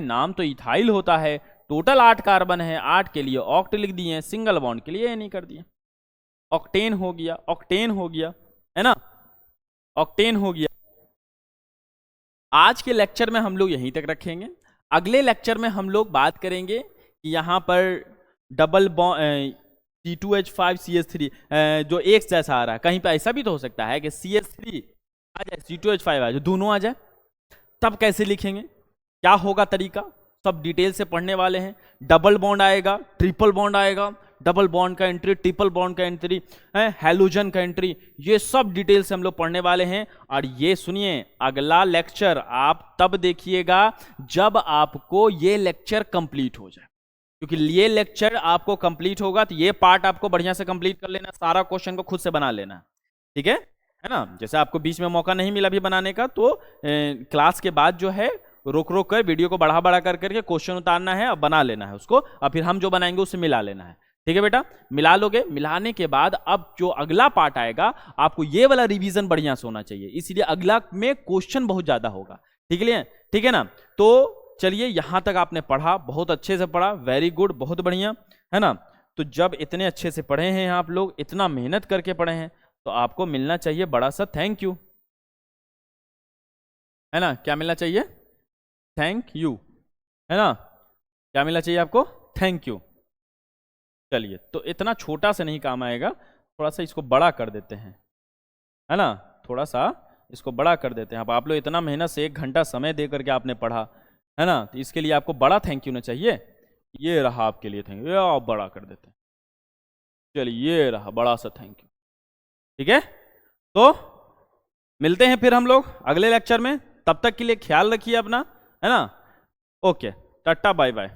नाम तो इथाइल होता है। टोटल 8 कार्बन है, 8 के लिए ऑक्ट लिख दिए, सिंगल बॉन्ड के लिए ये नहीं कर दिए। ऑक्टेन हो गया, ऑक्टेन हो गया, है ना, ऑक्टेन हो गया। आज के लेक्चर में हम लोग यहीं तक रखेंगे। अगले लेक्चर में हम लोग बात करेंगे कि यहाँ पर डबल बॉन्ड C2H5CH3 जो एक जैसा आ रहा है, कहीं पे ऐसा भी तो हो सकता है कि CH3 आ जाए, C2H5 आ जाए, दोनों आ जाए, तब कैसे लिखेंगे, क्या होगा तरीका, सब डिटेल से पढ़ने वाले हैं। डबल बॉन्ड आएगा, ट्रिपल बॉन्ड आएगा, डबल बॉन्ड का एंट्री, ट्रिपल बॉन्ड का एंट्री, हैलोजन का एंट्री, ये सब डिटेल से हम लोग पढ़ने वाले हैं। और ये सुनिए, अगला लेक्चर आप तब देखिएगा जब आपको ये लेक्चर कंप्लीट हो जाए, क्योंकि ये लेक्चर आपको कंप्लीट होगा तो ये पार्ट आपको बढ़िया से कंप्लीट कर लेना, सारा क्वेश्चन को खुद से बना लेना, ठीक है ना। जैसे आपको बीच में मौका नहीं मिला भी बनाने का, तो क्लास के बाद जो है रोक रोक कर वीडियो को बढ़ा बढ़ा कर करके क्वेश्चन उतारना है और बना लेना है उसको, और फिर हम जो बनाएंगे उससे मिला लेना है, ठीक है बेटा। मिला लोगे, मिलाने के बाद अब जो अगला पार्ट आएगा आपको ये वाला रिवीजन बढ़िया से होना चाहिए, इसलिए अगला में क्वेश्चन बहुत ज्यादा होगा, ठीक है ना। तो चलिए, यहां तक आपने पढ़ा, बहुत अच्छे से पढ़ा, वेरी गुड, बहुत बढ़िया, है ना। तो जब इतने अच्छे से पढ़े हैं आप लोग, इतना मेहनत करके पढ़े हैं, तो आपको मिलना चाहिए बड़ा सा थैंक यू, है ना। क्या मिलना चाहिए, थैंक यू, है ना। क्या मिलना चाहिए आपको, थैंक यू। चलिए, तो इतना छोटा से नहीं काम आएगा, थोड़ा सा इसको बड़ा कर देते हैं, है ना, थोड़ा सा इसको बड़ा कर देते हैं। अब आप लोग इतना मेहनत से 1 घंटा समय दे करके आपने पढ़ा, है ना, तो इसके लिए आपको बड़ा थैंक यू ना चाहिए। ये रहा आपके लिए थैंक यू, आप बड़ा कर देते हैं। चलिए, ये रहा बड़ा सा थैंक यू, ठीक है। तो मिलते हैं फिर हम लोग अगले लेक्चर में, तब तक के लिए ख्याल रखिए अपना, है ना। Okay, tata, bye bye.